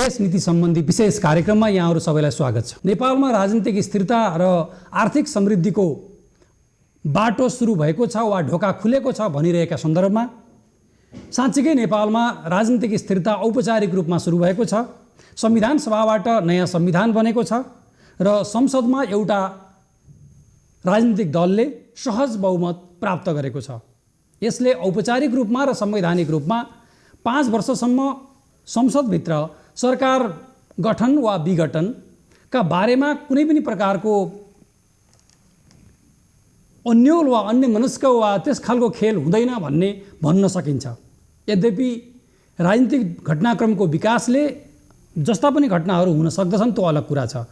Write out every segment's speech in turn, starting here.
विदेश नीति सम्बन्धी विशेष कार्यक्रममा यहाँहरू सबैलाई स्वागत छ। नेपालमा राजनीतिक स्थिरता र आर्थिक समृद्धिको बाटो सुरु भएको छ वा ढोका खुलेको छ भनिरहेका सन्दर्भमा साँच्चीकै नेपालमा राजनीतिक स्थिरता औपचारिक रूपमा सुरु भएको छ। संविधान सभाबाट नयाँ संविधान बनेको छ र संसदमा एउटा राजनीतिक दलले सहज बहुमत प्राप्त गरेको छ। यसले औपचारिक रूपमा र संवैधानिक रूपमा 5 वर्षसम्म संसदभित्र सरकार गठन वा विघटनका बारेमा कुनै पनि प्रकारको अन्यल वा अन्य मनस्क वा त्यस खालको खेल हुँदैन भन्ने भन्न सकिन्छ। यद्यपि राजनीतिक घटनाक्रमको विकासले जस्ता पनि घटनाहरू हुन सक्दछन् त्यो अलग कुरा छ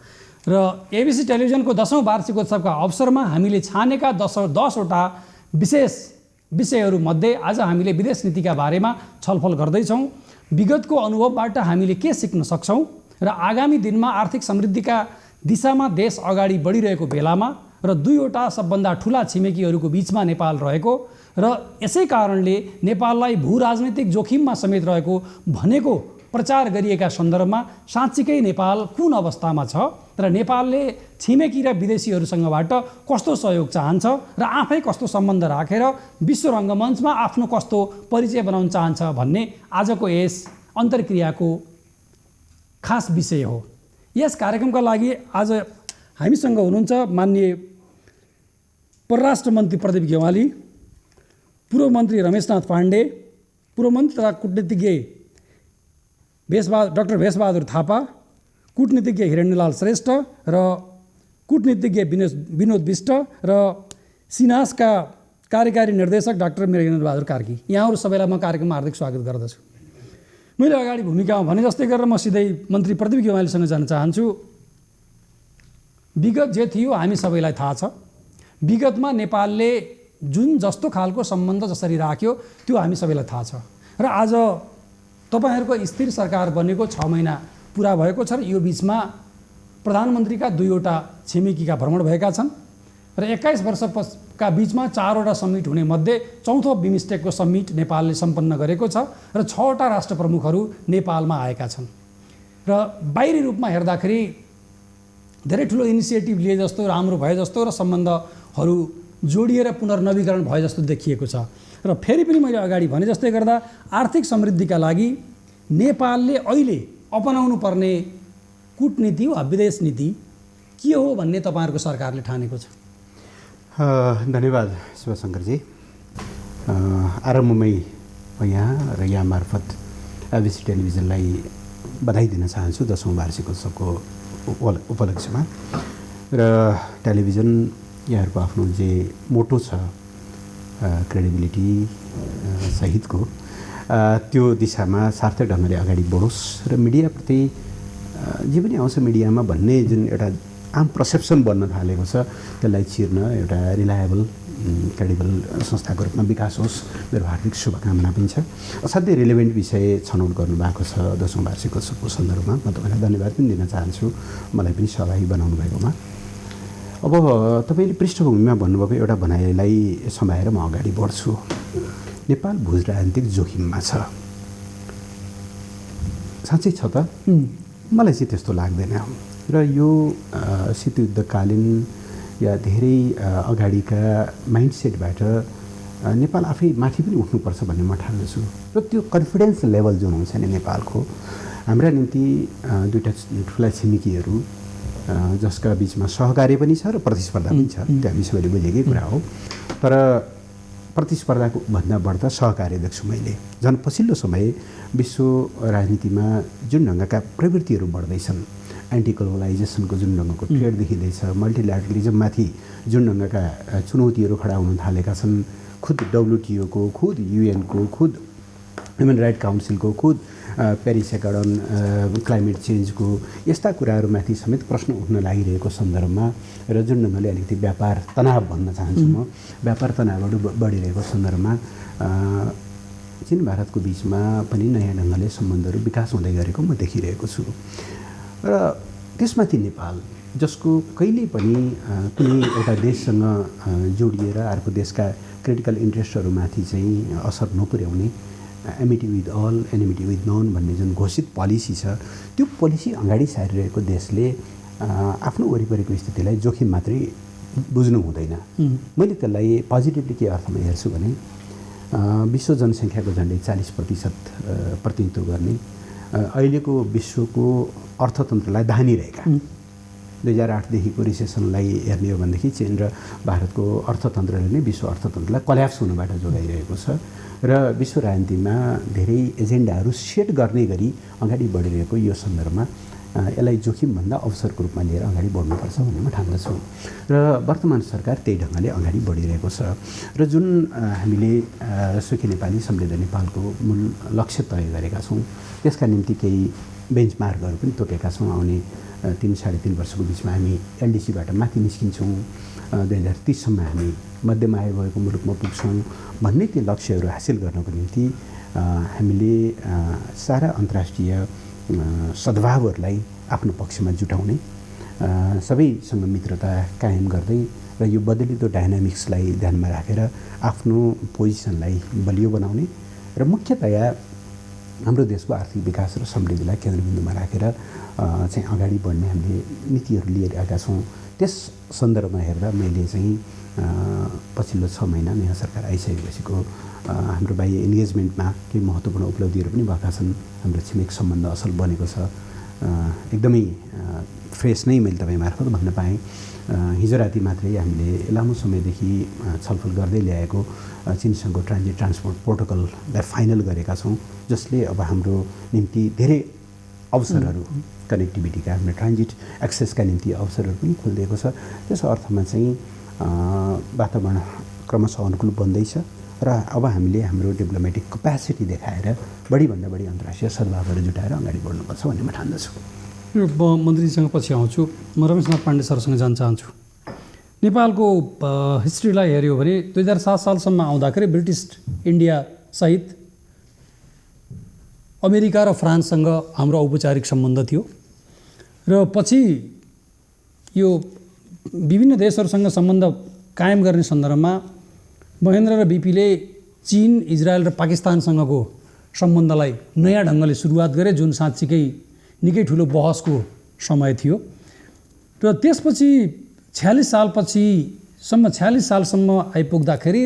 र एबिसी टेलिभिजनको 10औं वार्षिकोत्सवका अवसरमा हामीले छानेका 10वटा विशेष विषयहरूमध्ये आज हामीले विदेश नीतिका बारेमा छलफल गर्दैछौँ। विगतको अनुभवबाट हामीले के सिक्न सक्छौँ र आगामी दिनमा आर्थिक समृद्धिका दिशामा देश अगाडि बढिरहेको बेलामा र दुईवटा सबभन्दा ठुला छिमेकीहरूको बीचमा नेपाल रहेको र यसै कारणले नेपाललाई भू-राजनैतिक जोखिममा समेत रहेको भनेको प्रचार गरिएका सन्दर्भमा साँच्चीकै नेपाल कुन अवस्थामा छ र नेपालले छिमेकी र विदेशीहरूसँगबाट कस्तो सहयोग चाहन्छ र आफै कस्तो सम्बन्ध राखेर विश्व रङ्गमञ्चमा आफ्नो कस्तो परिचय बनाउन चाहन्छ भन्ने आजको यस अन्तर्क्रियाको खास विषय हो। यस कार्यक्रमका लागि आज हामीसँग हुनुहुन्छ माननीय परराष्ट्र मन्त्री प्रदीप गेवाली, पूर्व मन्त्री रमेशनाथ पाण्डे, पूर्व मन्त्री तथा कूटनीतिज्ञ डाक्टर भेषबहादुर थापा, कूटनीतिज्ञ हिरण्यलाल श्रेष्ठ र कूटनीतिज्ञ विनोद विष्ट र सिनासका कार्यकारी निर्देशक डाक्टर वीरेन्द्रबहादुर कार्की। यहाँहरू सबैलाई म कार्यक्रममा हार्दिक स्वागत गर्दछु। मैले अगाडि भूमिकामा भने जस्तै गरेर म सिधै मन्त्री प्रदीप गेवालीसँग जान चाहन्छु। विगत जे थियो हामी सबैलाई थाहा छ। विगतमा नेपालले जुन जस्तो खालको सम्बन्ध जसरी राख्यो त्यो हामी सबैलाई थाहा छ र आज तपाईहरुको स्थिर सरकार बनेको 6 महिना पुरा भएको छ र यो बीचमा प्रधानमन्त्रीका दुईवटा छिमेकीका भ्रमण भएका छन् र 21 वर्षका बीचमा 4वटा समिट हुने मध्ये चौथो बिमस्टेकको समिट नेपालले सम्पन्न गरेको छ र 6वटा राष्ट्र प्रमुखहरू नेपालमा आएका छन् र बाहिरी रूपमा हेर्दाखेरि धेरै ठुलो इनिसिएटिभ लिए जस्तो, राम्रो भए जस्तो र सम्बन्धहरू जोडिएर पुनर्नवीकरण भए जस्तो देखिएको छ र फेरि पनि मैले अगाडि भने जस्तै गर्दा आर्थिक समृद्धिका लागि नेपालले अहिले अपनाउनु पर्ने कूटनीति वा विदेश नीति के हो भन्ने तपाईहरुको सरकारले ठानेको छ। धन्यवाद शिवशंकरजी। आरम्भमै यहाँ र यहाँ मार्फत एबिसी टेलिभिजनलाई बधाई दिन चाहन्छु 10औं वार्षिकोत्सवको उपलक्ष्यमा। र टेलिभिजन यहाँहरूको आफ्नो जे मोटो छ क्रेडिबिलिटी सहितको त्यो दिशामा सार्थक ढङ्गले अगाडि बढोस् र मिडियाप्रति जे पनि आउँछ मिडियामा भन्ने जुन एउटा आम पर्सेप्सन बन्न थालेको छ त्यसलाई चिर्न एउटा रिलायबल क्रेडिबल संस्थाको रूपमा विकास होस् मेरो हार्दिक शुभकामना पनि छ। असाध्यै रिलेभेन्ट विषय छनौट गर्नुभएको छ 10औं वार्षिकोत्सवको सन्दर्भमा म तपाईँलाई धन्यवाद पनि दिन चाहन्छु मलाई पनि सहभागी बनाउनु भएकोमा। अब तपाईँले पृष्ठभूमिमा भन्नुभएको एउटा भनाइलाई समाएर म अगाडि बढ्छु। नेपाल भू-राजनीतिक जोखिममा छ। साँच्चै छ त? मलाई चाहिँ त्यस्तो लाग्दैन र यो शीतयुद्धकालीन या धेरै अगाडिका माइन्डसेटबाट नेपाल आफै माथि पनि उठ्नुपर्छ भन्ने म ठान्दछु र त्यो कन्फिडेन्स लेभल जुन हुन्छ नि नेपालको हाम्रा निम्ति दुईटा ठुला छिमेकीहरू जसका बीचमा सहकार्य पनि छ र प्रतिस्पर्धा पनि छ त्यो हामी सबैले बुझेकै कुरा हो। तर प्रतिस्पर्धाको भन्दा बढ्दा सहकार्य देख्छु मैले। झन् पछिल्लो समय विश्व राजनीतिमा जुन ढङ्गका प्रवृत्तिहरू बढ्दैछन्, एन्टी ग्लोबलाइजेसनको जुन ढङ्गको ट्रेड देखिँदैछ, मल्टिल्याटरलिजममाथि जुन ढङ्गका चुनौतीहरू खडा हुन थालेका छन्, खुद WTO को, खुद UN को, खुद ह्युमन राइट काउन्सिलको, खुद पेरिस एकार्ड क्लाइमेट चेन्जको यस्ता कुराहरूमाथि समेत प्रश्न उठ्न लागिरहेको सन्दर्भमा र जुन ढङ्गले अलिकति व्यापार तनाव भन्न चाहन्छु म, व्यापार तनावबाट बढिरहेको सन्दर्भमा चीन भारतको बीचमा पनि नयाँ ढङ्गले सम्बन्धहरू विकास हुँदै गरेको म देखिरहेको छु र त्यसमाथि नेपाल जसको कहिले पनि कुनै एउटा देशसँग जोडिएर अर्को देशका क्रिटिकल इन्ट्रेस्टहरूमाथि चाहिँ असर नपुर्याउने amity with all enmity with none भन्ने जुन घोषित पोलिसी छ त्यो पोलिसी अगाडि सारिरहेको देशले आफ्नो वरिपरिको स्थितिलाई जोखिम मात्रै बुझ्नु हुँदैन। मैले त्यसलाई पोजिटिभली के अर्थमा हेर्छु भने विश्व जनसङ्ख्याको झन्डै 40% प्रतिनिधित्व गर्ने अहिलेको विश्वको अर्थतन्त्रलाई धानिरहेका 2008देखिको रिसेसनलाई हेर्ने हो भनेदेखि चीन र भारतको अर्थतन्त्रले नै विश्व अर्थतन्त्रलाई कल्याप्स हुनबाट जोगाइरहेको छ र विश्व राजनीतिमा धेरै एजेन्डाहरू सेट गर्ने गरी अगाडि बढिरहेको यो सन्दर्भमा यसलाई जोखिमभन्दा अवसरको रूपमा लिएर अगाडि बढ्नुपर्छ भन्ने म ठान्दछु र वर्तमान सरकार त्यही ढङ्गले अगाडि बढिरहेको छ र जुन हामीले सुखी नेपाली समृद्ध नेपालको मूल लक्ष्य तय गरेका छौँ त्यसका निम्ति केही बेन्चमार्कहरू पनि तोकेका छौँ। आउने 3-3.5 वर्षको बिचमा हामी एलडिसीबाट माथि निस्किन्छौँ, 2030सम्म हामी मध्यम आय भएको मुलुकमा पुग्छौँ भन्ने ती लक्ष्यहरू हासिल गर्नको निम्ति हामीले सारा अन्तर्राष्ट्रिय सद्भावहरूलाई आफ्नो पक्षमा जुटाउने, सबैसँग मित्रता कायम गर्दै र यो बदलिँदो डायनामिक्सलाई ध्यानमा राखेर आफ्नो पोजिसनलाई बलियो बनाउने र मुख्यतया हाम्रो देशको आर्थिक विकास र समृद्धिलाई केन्द्रबिन्दुमा राखेर चाहिँ अगाडि बढ्ने हामीले नीतिहरू लिएर आएका छौँ। त्यस सन्दर्भमा हेर्दा मैले चाहिँ पछिल्लो 6 महिना नयाँ सरकार आइसकेपछिको हाम्रो बाह्य इन्गेजमेन्टमा केही महत्त्वपूर्ण उपलब्धिहरू पनि भएका छन्। हाम्रो छिमेक सम्बन्ध असल बनेको छ, एकदमै फ्रेस नै मैले तपाईँ मार्फत भन्न पाएँ। हिजो राति मात्रै हामीले लामो समयदेखि छलफल गर्दै ल्याएको चीनसँगको ट्रान्जिट ट्रान्सपोर्ट प्रोटोकललाई फाइनल गरेका छौँ, जसले अब हाम्रो निम्ति धेरै अवसरहरू कनेक्टिभिटीका हाम्रो ट्रान्जिट एक्सेसका निम्ति अवसरहरू पनि खुलिदिएको छ। त्यस अर्थमा चाहिँ वातावरण क्रमशः अनुकूल बन्दैछ र अब हामीले हाम्रो डिप्लोमेटिक क्यापेसिटी देखाएर बढीभन्दा बढी अन्तर्राष्ट्रिय सद्भावहरू जुटाएर अगाडि बढ्नुपर्छ भन्ने म ठान्दछु। यो मन्त्रीसँग पछि आउँछु। म रमेशनाथ पाण्डे सरसँग जान चाहन्छु। नेपालको हिस्ट्रीलाई हेऱ्यो भने 2007 सालसम्म आउँदाखेरि ब्रिटिस इन्डिया सहित अमेरिका र फ्रान्ससँग हाम्रो औपचारिक सम्बन्ध थियो र पछि यो विभिन्न देशहरूसँग सम्बन्ध कायम गर्ने सन्दर्भमा महेन्द्र र बिपीले चीन, इजरायल र पाकिस्तानसँगको सम्बन्धलाई नयाँ ढङ्गले सुरुवात गरे, जुन साँच्चीकै निकै ठुलो बहसको समय थियो र त्यसपछि 46 सालसम्म आइपुग्दाखेरि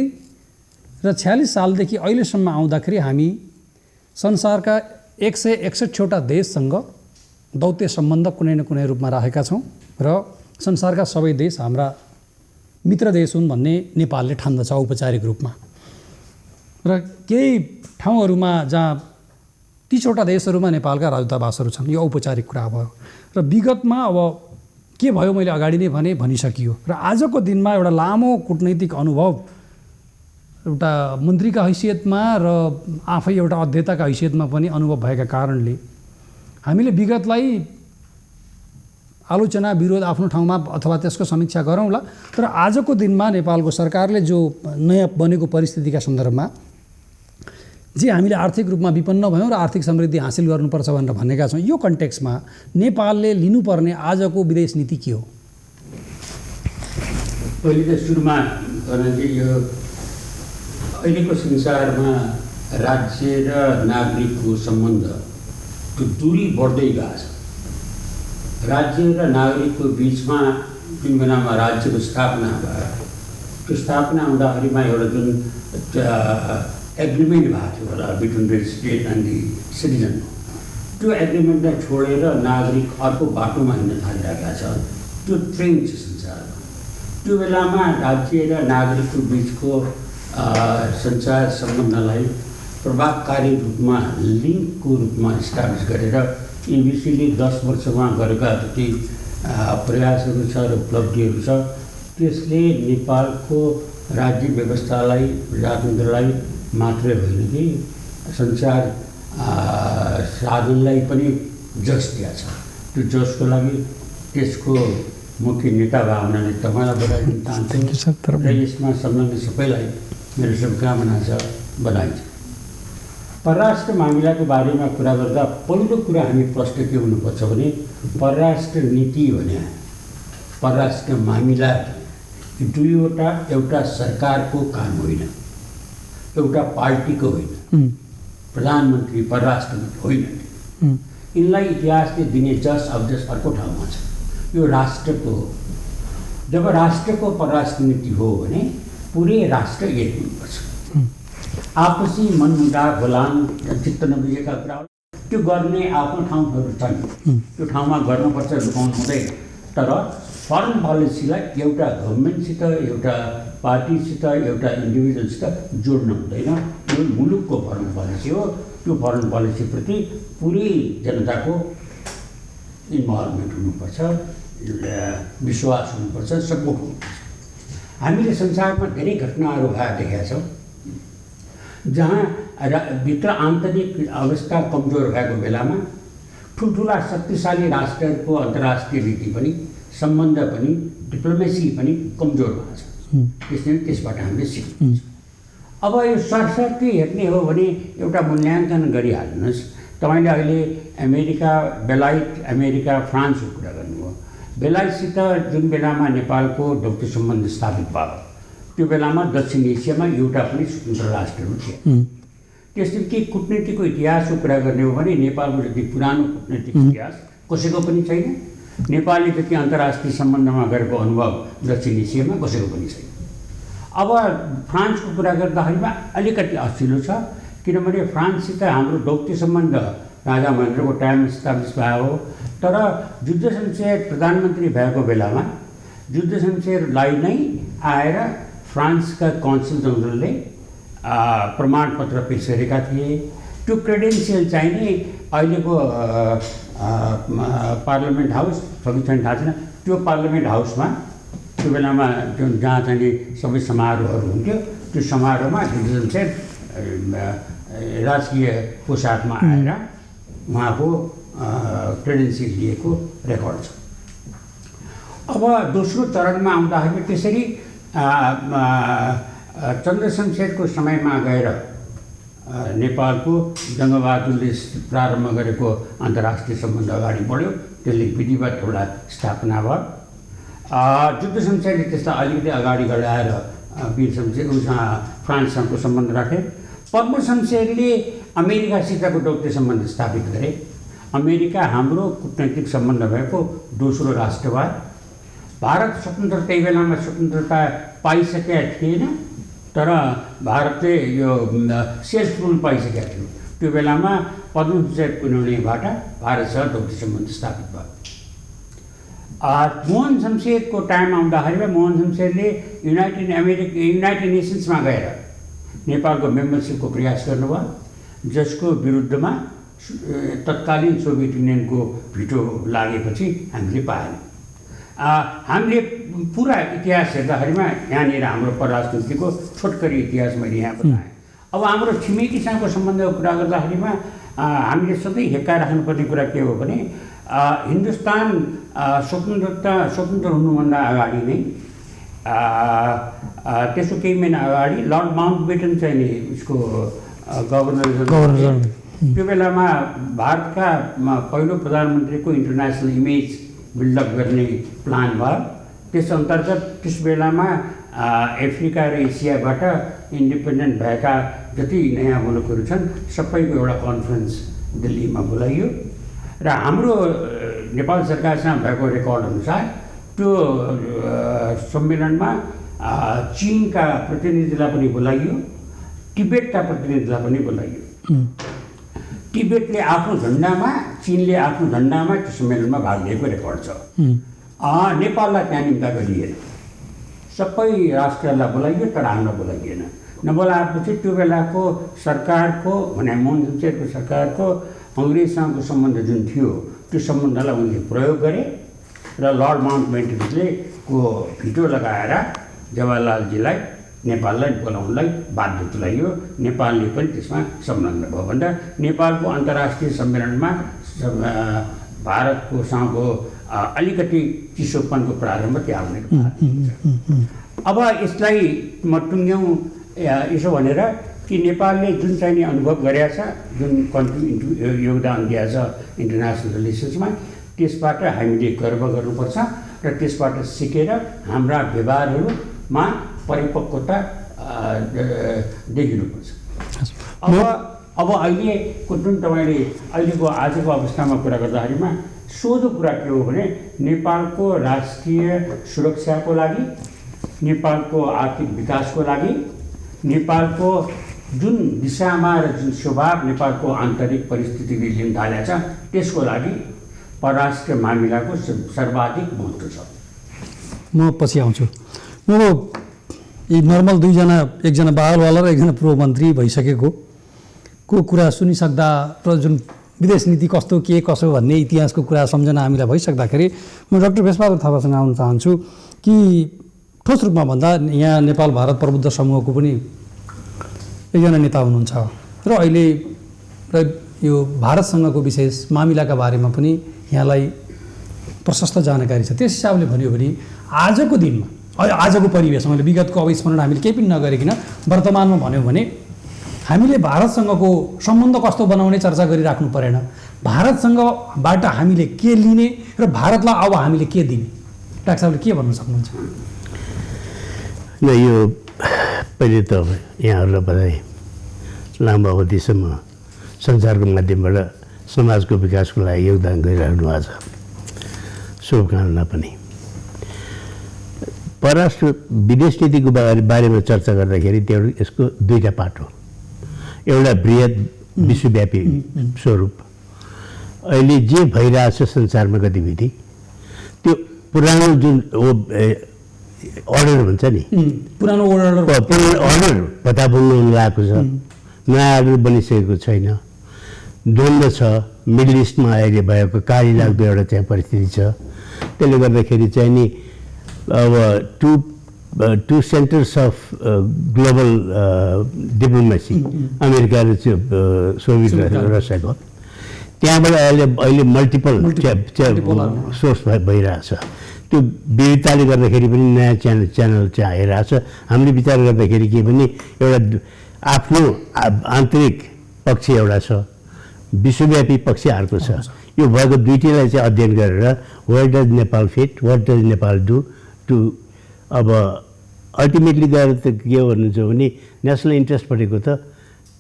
र 46 सालदेखि अहिलेसम्म आउँदाखेरि हामी संसारका 161वटा देशसँग दौत्य सम्बन्ध कुनै न कुनै रूपमा राखेका छौँ र संसारका सबै देश हाम्रा मित्र देश हुन् भन्ने नेपालले ठान्दछ औपचारिक रूपमा। र केही ठाउँहरूमा जहाँ 30वटा देशहरूमा नेपालका राजदूतावासहरू छन्, यो औपचारिक कुरा भयो र विगतमा अब के भयो मैले अगाडि नै भनिसकियो र आजको दिनमा एउटा लामो कूटनैतिक अनुभव एउटा मन्त्रीका हैसियतमा र आफै एउटा अध्येताका हैसियतमा पनि अनुभव भएका कारणले हामीले विगतलाई आलोचना विरोध आफ्नो ठाउँमा अथवा त्यसको समीक्षा गरौँला। तर आजको दिनमा नेपालको सरकारले जो नयाँ बनेको परिस्थितिका सन्दर्भमा जे हामीले आर्थिक रूपमा विपन्न भयौँ र आर्थिक समृद्धि हासिल गर्नुपर्छ भनेर भनेका छौँ, यो कन्टेक्स्टमा नेपालले लिनुपर्ने आजको विदेश नीति के हो? पहिले त सुरुमा यो अहिलेको संसारमा राज्य र नागरिकको सम्बन्धको दूरी बढ्दै गएको छ। राज्य र नागरिकको बिचमा जुन बेलामा राज्यको स्थापना भयो, त्यो स्थापना हुँदाखेरिमा एउटा जुन एग्रिमेन्ट भएको थियो होला between the estate and the citizen, त्यो एग्रिमेन्टलाई छोडेर नागरिक अर्को बाटोमा हिँड्न थालिरहेका छ। त्यो ट्रेन्ड छ संसारमा। त्यो बेलामा राज्य र नागरिकको बिचको सञ्चार सम्बन्धलाई प्रभावकारी रूपमा लिङ्कको रूपमा इस्टाब्लिस गरेर एबिसीले 10 वर्षमा गरेका जति प्रयासहरू छ र उपलब्धिहरू छ, त्यसले नेपालको राज्य व्यवस्थालाई, प्रजातन्त्रलाई मात्रै होइन कि सञ्चार साधनलाई पनि जस दिएको छ। त्यो जसको लागि त्यसको मुख्य नेता भावनाले तपाईँलाई बधाई दिन चाहन्छु र यसमा संलग्न सबैलाई मेरो शुभकामना छ, बधाई छ। परराष्ट्र मामिलाको बारेमा कुरा गर्दा पहिलो कुरा हामी प्रश्न के हुनुपर्छ भने परराष्ट्र नीति भने परराष्ट्र मामिला एउटा सरकारको काम होइन, एउटा पार्टीको होइन, प्रधानमन्त्री परराष्ट्र मन्त्री होइनन्। यिनलाई इतिहासले दिने जस अब्जस अर्को ठाउँमा छ। यो राष्ट्रको हो। जब राष्ट्रको परराष्ट्र नीति हो भने पुरै राष्ट्र एक हुनुपर्छ। आपसी मनमुटाव बोलान चित्त नबुझेका कुराहरू त्यो गर्ने आफ्नो ठाउँहरू छन्, त्यो ठाउँमा गर्नुपर्छ, लुकाउनु हुँदैन। तर फरेन पोलिसीलाई एउटा गभर्मेन्टसित, एउटा पार्टीसित, एउटा इन्डिभिजुअलसित जोड्नु हुँदैन। यो मुलुकको फरेन पोलिसी हो। त्यो फरेन पोलिसीप्रति पुरै जनताको इन्भल्भमेन्ट हुनुपर्छ, विश्वास हुनुपर्छ, सपोर्ट हुनुपर्छ। हामीले संसारमा धेरै घटनाहरू भए देखेका छौँ जहाँ भित्र आन्तरिक अवस्था कमजोर भएको बेलामा ठुल्ठुला शक्तिशाली राष्ट्रहरूको अन्तर्राष्ट्रिय नीति पनि, सम्बन्ध पनि, डिप्लोमेसी पनि कमजोर भएको छ। त्यसले त्यसबाट हामीले सिक्नुपर्छ। अब यो सरसर्ती हेर्ने हो भने एउटा मूल्याङ्कन गरिहाल्नुहोस्। तपाईँले अहिले अमेरिका, बेलायत, अमेरिका, फ्रान्सको कुरा गर्नुभयो। बेलायतसित जुन बेलामा नेपालको दौत्य सम्बन्ध स्थापित भयो त्यो बेलामा दक्षिण एसियामा एउटा पनि स्वतन्त्र राष्ट्रहरू थिए। त्यसपछि कूटनीतिको इतिहासको कुरा गर्ने हो भने नेपालको जति पुरानो कूटनीतिक इतिहास कसैको पनि छैन। नेपालले जति अन्तर्राष्ट्रिय सम्बन्धमा गरेको अनुभव दक्षिण एसियामा कसैको पनि छैन। अब फ्रान्सको कुरा गर्दाखेरिमा अलिकति असिलो छ, किनभने फ्रान्ससित हाम्रो दौत्य सम्बन्ध राजा महेन्द्रको टाइम इस्टाब्लिस भयो। तर युद्ध शमशेर प्रधानमन्त्री भएको बेलामा युद्ध शमशेरलाई नै आएर फ्रान्सका कन्सल जनरलले प्रमाणपत्र पेश गरेका थिए। त्यो क्रेडेन्सियल चाहिँ नि अहिलेको पार्लियामेन्ट हाउस सबै छैन थाहा छैन, त्यो पार्लियामेन्ट हाउसमा त्यो बेलामा जुन जहाँ चाहिँ सबै समारोहहरू हुन्थ्यो त्यो समारोहमा युद्ध शमशेर राजकीय पोसाकमा आएर उहाँको क्रेडेन्सियल लिएको रेकर्ड छ। अब दोस्रो चरणमा आउँदाखेरि त्यसरी चन्द्रशमशेरको समयमा गएर नेपालको जङ्गबहादुरले प्रारम्भ गरेको अन्तर्राष्ट्रिय सम्बन्ध अगाडि बढ्यो। त्यसले विधिवत एउटा स्थापना भयो। युद्ध शमशेरले त्यसलाई अलिकति अगाडि बढाएर वीर शमशेर फ्रान्ससँगको सम्बन्ध राखे। पद्म शमशेरले अमेरिकासितको दौत्य सम्बन्ध स्थापित गरे। अमेरिका हाम्रो कूटनैतिक सम्बन्ध भएको दोस्रो राष्ट्र भयो। भारत स्वतन्त्र त्यही बेलामा स्वतन्त्रता पाइसकेका थिएन, तर भारतले यो सेल्फ रुल पाइसकेका थियो। त्यो बेलामा पद्म शमशेरको निर्णयबाट भारतसँग दौत्य सम्बन्ध स्थापित भयो। मोहन शमशेरको टाइम आउँदाखेरि मोहन शमशेरले युनाइटेड नेसन्समा गएर नेपालको मेम्बरसिपको प्रयास गर्नुभयो, जसको विरुद्धमा तत्कालीन सोभियत युनियनको भिटो लागेपछि हामीले पाएनौँ। हामीले पुरा इतिहास हेर्दाखेरिमा यहाँनिर हाम्रो परराष्ट्र नीतिको छोटकरी इतिहास मैले यहाँ बताएँ। अब हाम्रो छिमेकीसँगको सम्बन्धको कुरा गर्दाखेरिमा हामीले सधैँ हेक्का राख्नुपर्ने कुरा के हो भने हिन्दुस्तान स्वतन्त्र हुनुभन्दा अगाडि नै त्यसको केही महिना अगाडि लर्ड माउन्टबेटन चाहिँ नि उसको गभर्नर त्यो बेलामा भारतका पहिलो प्रधानमन्त्रीको इन्टरनेसनल इमेज बिल्डअप गर्ने प्लान भयो। त्यस अन्तर्गत त्यस बेलामा अफ्रिका र एसियाबाट इन्डिपेन्डेन्ट भएका जति नयाँ मुलुकहरू छन् सबैको एउटा कन्फरेन्स दिल्लीमा बोलाइयो र हाम्रो नेपाल सरकारसँग भएको रेकर्ड अनुसार त्यो सम्मेलनमा चीनका प्रतिनिधिलाई पनि बोलाइयो, तिब्बतका प्रतिनिधिलाई पनि बोलाइयो। तिब्बतले आफ्नो झन्डामा, चीनले आफ्नो झन्डामा त्यो सम्मेलनमा भाग लिएको रेकर्ड छ। नेपाललाई त्यहाँ निम्ता गरिएन। सबै राष्ट्रहरूलाई बोलाइयो तर हामीलाई बोलाइएन। नबोलाएपछि त्यो बेलाको सरकारको भने मोहन शमशेरको सरकारको अङ्ग्रेजसँगको सम्बन्ध जुन थियो त्यो सम्बन्धलाई उनले प्रयोग गरे र लर्ड माउन्टबेटनले को भिटो लगाएर जवाहरलालजीलाई नेपाललाई बोलाउनलाई बाध्य तुल्याइयो। नेपालले पनि त्यसमा संलग्न भयो भन्दा नेपालको अन्तर्राष्ट्रिय सम्मेलनमा भारतको सँगको अलिकति चिसोपनको प्रारम्भ त्यहाँ हुने। अब यसलाई म टुङ्ग्यौँ यसो भनेर कि नेपालले जुन चाहिने अनुभव गरेका छ, जुन योगदान दिएको छ इन्टरनेसनल रिलेसन्समा, त्यसबाट हामीले गर्व गर्नुपर्छ र त्यसबाट सिकेर हाम्रा व्यवहारहरूमा परिपक्वता देखिनुपर्छ। अब अब अहिलेको जुन तपाईँले अहिलेको आजको अवस्थामा कुरा गर्दाखेरिमा सोझो कुरा के हो भने नेपालको राष्ट्रिय सुरक्षाको लागि, नेपालको आर्थिक विकासको लागि, नेपालको जुन दिशामा र जुन स्वभाव नेपालको आन्तरिक परिस्थितिले लिन थालेको छ त्यसको लागि परराष्ट्र मामिलाको सर्वाधिक महत्त्व छ। म पछि आउँछु। म यी नर्मल दुईजना, एकजना बाहलवाला र एकजना पूर्व मन्त्री भइसकेको कुरा सुनिसक्दा र जुन विदेश नीति कस्तो के कसो भन्ने इतिहासको कुरा सम्झना हामीलाई भइसक्दाखेरि म डाक्टर भेषबहादुर थापासँग आउन चाहन्छु कि ठोस रूपमा भन्दा यहाँ नेपाल भारत प्रबुद्ध समूहको पनि एकजना नेता हुनुहुन्छ र अहिले यो भारतसँगको विशेष मामिलाका बारेमा पनि यहाँलाई प्रशस्त जानकारी छ। त्यस हिसाबले भन्यो भने आजको दिनमा, आजको परिवेशमा, विगतको अविस्मरण हामीले केही पनि नगरिकन वर्तमानमा भन्यो भने हामीले भारतसँगको सम्बन्ध कस्तो बनाउने चर्चा गरिराख्नु परेन। भारतसँगबाट हामीले के लिने र भारतलाई अब हामीले के दिने, डाक्टर साहबले के भन्न सक्नुहुन्छ? न यो पहिले त यहाँहरूलाई बधाई, लामो अवधिसम्म सञ्चारको माध्यमबाट समाजको विकासको लागि योगदान गरिराख्नु भएको छ, शुभकामना पनि। परराष्ट्र विदेश नीतिको बारेमा चर्चा गर्दाखेरि त्यो यसको दुईटा पाटो, एउटा बृहत विश्वव्यापी स्वरूप, अहिले जे भइरहेछ संसारमा गतिविधि, त्यो पुरानो जुन अर्डर भन्छ नि, पुरानो अर्डर पत्ता बोल्नु लागेको छ, नयाँ अर्डर बनिसकेको छैन, द्वन्द्व छ। मिडल इस्टमा अहिले भएको काली लाग्दो एउटा त्यहाँ परिस्थिति छ। त्यसले गर्दाखेरि चाहिँ नि अब two centres of global diplomacy, America र सोभियत रसियाको, त्यहाँबाट अहिले मल्टिपल सोर्स भइरहेछ। त्यो विविधताले गर्दाखेरि पनि नयाँ च्यानल चाहिँ आइरहेछ। हामीले विचार गर्दाखेरि के भने एउटा आफ्नो आन्तरिक पक्ष एउटा छ, विश्वव्यापी पक्ष अर्को छ। यो भएको दुईटैलाई चाहिँ अध्ययन गरेर what does Nepal fit, what does Nepal do to, अब अल्टिमेटली गएर त के भन्नुहुन्छ भने नेसनल इन्ट्रेस्ट भनेको त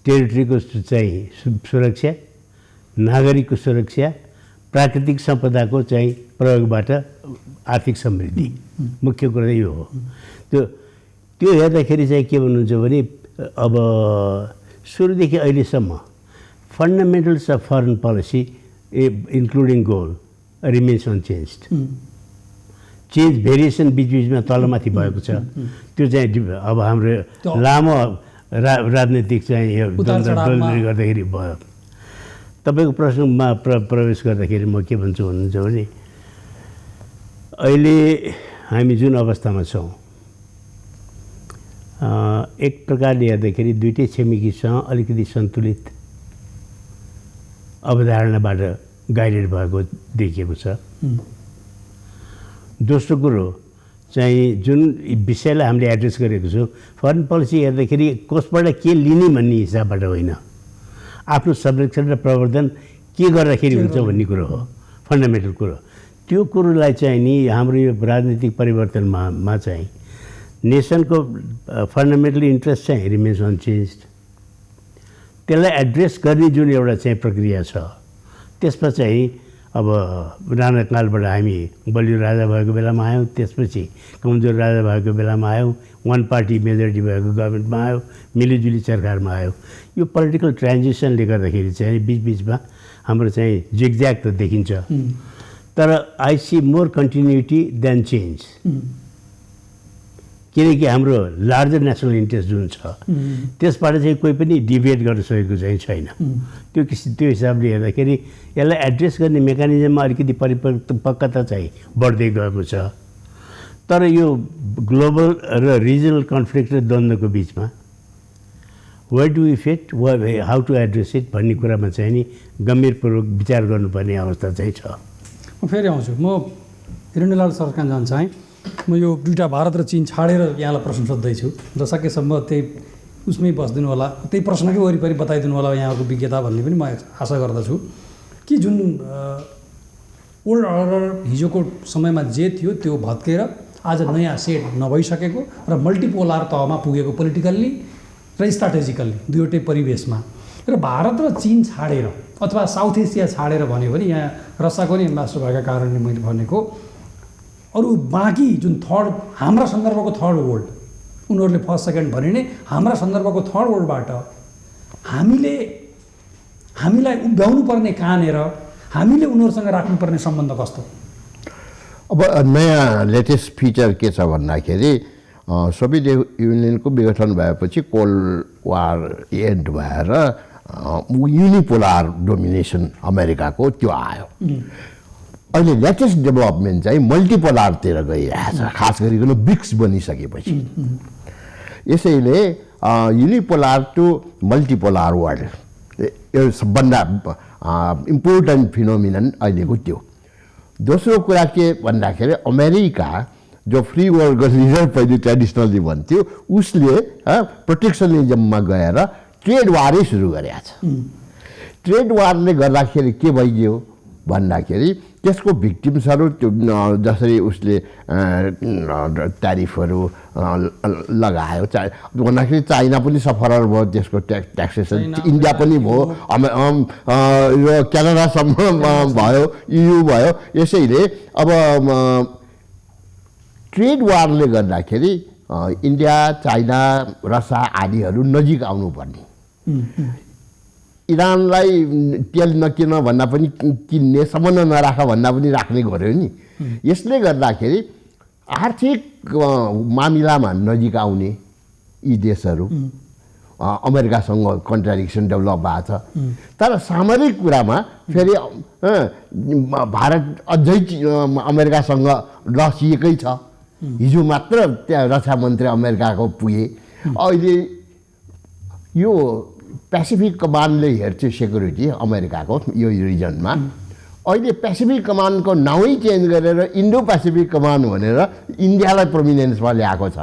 टेरिटरीको चाहिँ सुरक्षा, नागरिकको सुरक्षा, प्राकृतिक सम्पदाको चाहिँ प्रयोगबाट आर्थिक समृद्धि, मुख्य कुरा यो हो। त्यो हेर्दाखेरि चाहिँ के भन्नुहुन्छ भने अब सुरुदेखि अहिलेसम्म fundamentals of foreign policy including goal remains unchanged. Change variation बिचबिचमा तलमाथि भएको छ। त्यो चाहिँ अब हाम्रो लामो राजनैतिक चाहिँ गर्दाखेरि भयो। तपाईँको प्रश्नमा प्रवेश गर्दाखेरि म के भन्छु भन्नुहुन्छ भने अहिले हामी जुन अवस्थामा छौँ, एक प्रकारले हेर्दाखेरि दुईटै छिमेकीसँग अलिकति सन्तुलित अवधारणाबाट गाइडेड भएको देखिएको छ। दोस्रो कुरो चाहिँ जुन विषयलाई हामीले एड्रेस गरेको छौँ, फरेन पोलिसी हेर्दाखेरि कसबाट के लिने भन्ने हिसाबबाट होइन, आफ्नो संरक्षण र प्रवर्धन के गर्दाखेरि हुन्छ भन्ने कुरो हो, फन्डामेन्टल कुरो। त्यो कुरोलाई चाहिँ नि हाम्रो यो राजनीतिक परिवर्तनमा चाहिँ नेसनको फन्डामेन्टल इन्ट्रेस्ट चाहिँ रिमेन्स अनचेन्ज्ड। त्यसलाई एड्रेस गर्ने जुन एउटा चाहिँ प्रक्रिया छ, त्यसमा चाहिँ अब राणाकालबाट हामी बलियो राजा भएको बेलामा आयौँ, त्यसपछि कमजोर राजा भएको बेलामा आयौँ, वान पार्टी मेजोरिटी भएको गभर्मेन्टमा आयो, मिलिजुली सरकारमा आयो। यो पोलिटिकल ट्रान्जिसनले गर्दाखेरि चाहिँ बिचबिचमा हाम्रो चाहिँ जिगज्याग त देखिन्छ, तर I see more continuity than change. किनकि हाम्रो लार्जर नेसनल इन्ट्रेस्ट जुन छ त्यसबाट चाहिँ कोही पनि डिभिएट गर्न सकेको चाहिँ छैन। त्यो हिसाबले हेर्दाखेरि यसलाई एड्रेस गर्ने मेकानिजममा अलिकति परिपक्वता चाहिँ बढ्दै गएको छ। तर यो ग्लोबल र रिजनल कन्फ्लिक्ट र द्वन्द्वको बिचमा where do we fit, how to address it भन्ने कुरामा चाहिँ नि गम्भीरपूर्वक विचार गर्नुपर्ने अवस्था चाहिँ छ। म फेरि आउँछु। म हिरण्यलाल सर कहाँ जान चाहेँ। म यो दुईवटा भारत र चीन छाडेर यहाँलाई प्रश्न सोध्दैछु र सकेसम्म त्यही उसमै बसिदिनु होला, त्यही प्रश्नकै वरिपरि बताइदिनु होला यहाँको विज्ञता भन्ने पनि म आशा गर्दछु कि जुन ओल्ड अर्डर हिजोको समयमा जे थियो त्यो भत्केर आज नयाँ सेट नभइसकेको र मल्टिपोलार तहमा पुगेको पोलिटिकल्ली र स्ट्राटेजिकल्ली दुईवटै परिवेशमा र भारत र चीन छाडेर अथवा साउथ एसिया छाडेर भन्यो भने यहाँ रसियाको नि एम्बेसडर भएका कारणले मैले भनेको अरू बाँकी जुन थर्ड हाम्रा सन्दर्भको थर्ड वर्ल्ड उनीहरूले फर्स्ट सेकेन्ड भने नै हाम्रा सन्दर्भको थर्ड वर्ल्डबाट हामीलाई उभ्याउनु पर्ने कहाँनिर हामीले उनीहरूसँग राख्नुपर्ने सम्बन्ध कस्तो? अब नयाँ लेटेस्ट फिचर के छ भन्दाखेरि सोभियत युनियनको विघटन भएपछि कोल्ड वार एन्ड भएर युनिपोलार डोमिनेसन अमेरिकाको त्यो आयो। अहिले लेटेस्ट डेभलपमेन्ट चाहिँ मल्टिपोलारतिर गइरहेछ, खास गरिकन ब्रिक्स बनिसकेपछि। यसैले युनिपोलार टु मल्टिपोलार वर्ल्ड यो सबभन्दा इम्पोर्टेन्ट फिनोमिनन अहिलेको त्यो। दोस्रो कुरा के भन्दाखेरि अमेरिका जो फ्री वर्ल्डको लिडर पहिले ट्रेडिसनली भन्थ्यो उसले प्रोटेक्सनिजममा गएर ट्रेड वारै सुरु गरेको छ। ट्रेड वारले गर्दाखेरि के भइदियो भन्दाखेरि त्यसको भिक्टिम्सहरू त्यो जसरी उसले ट्यारिफहरू लगायो भन्दाखेरि चाइना पनि सफरर भयो त्यसको ट्याक्सेसन, इन्डिया पनि भयो, यो क्यानाडासम्म भयो, EU भयो। यसैले अब ट्रेड वारले गर्दाखेरि इन्डिया, चाइना, रसिया आदिहरू नजिक आउनुपर्ने, इरानलाई तेल नकिन भन्दा पनि किन्ने, सम्बन्ध नराख भन्दा पनि राख्ने गर्यो नि। यसले गर्दाखेरि आर्थिक मामिलामा नजिक आउने यी देशहरू अमेरिकासँग कन्ट्राडिक्सन डेभलप भएको छ। तर सामरिक कुरामा फेरि भारत अझै अमेरिकासँग लसिएकै छ। हिजो मात्र त्यहाँ रक्षा मन्त्री अमेरिकाको पुगे। अहिले यो पेसिफिक कमान्डले हेर्छ सेक्युरिटी अमेरिकाको यो रिजनमा। अहिले पेसिफिक कमान्डको नामै चेन्ज गरेर इन्डो पेसिफिक कमान्ड भनेर इन्डियालाई प्रोमिनेन्समा ल्याएको छ।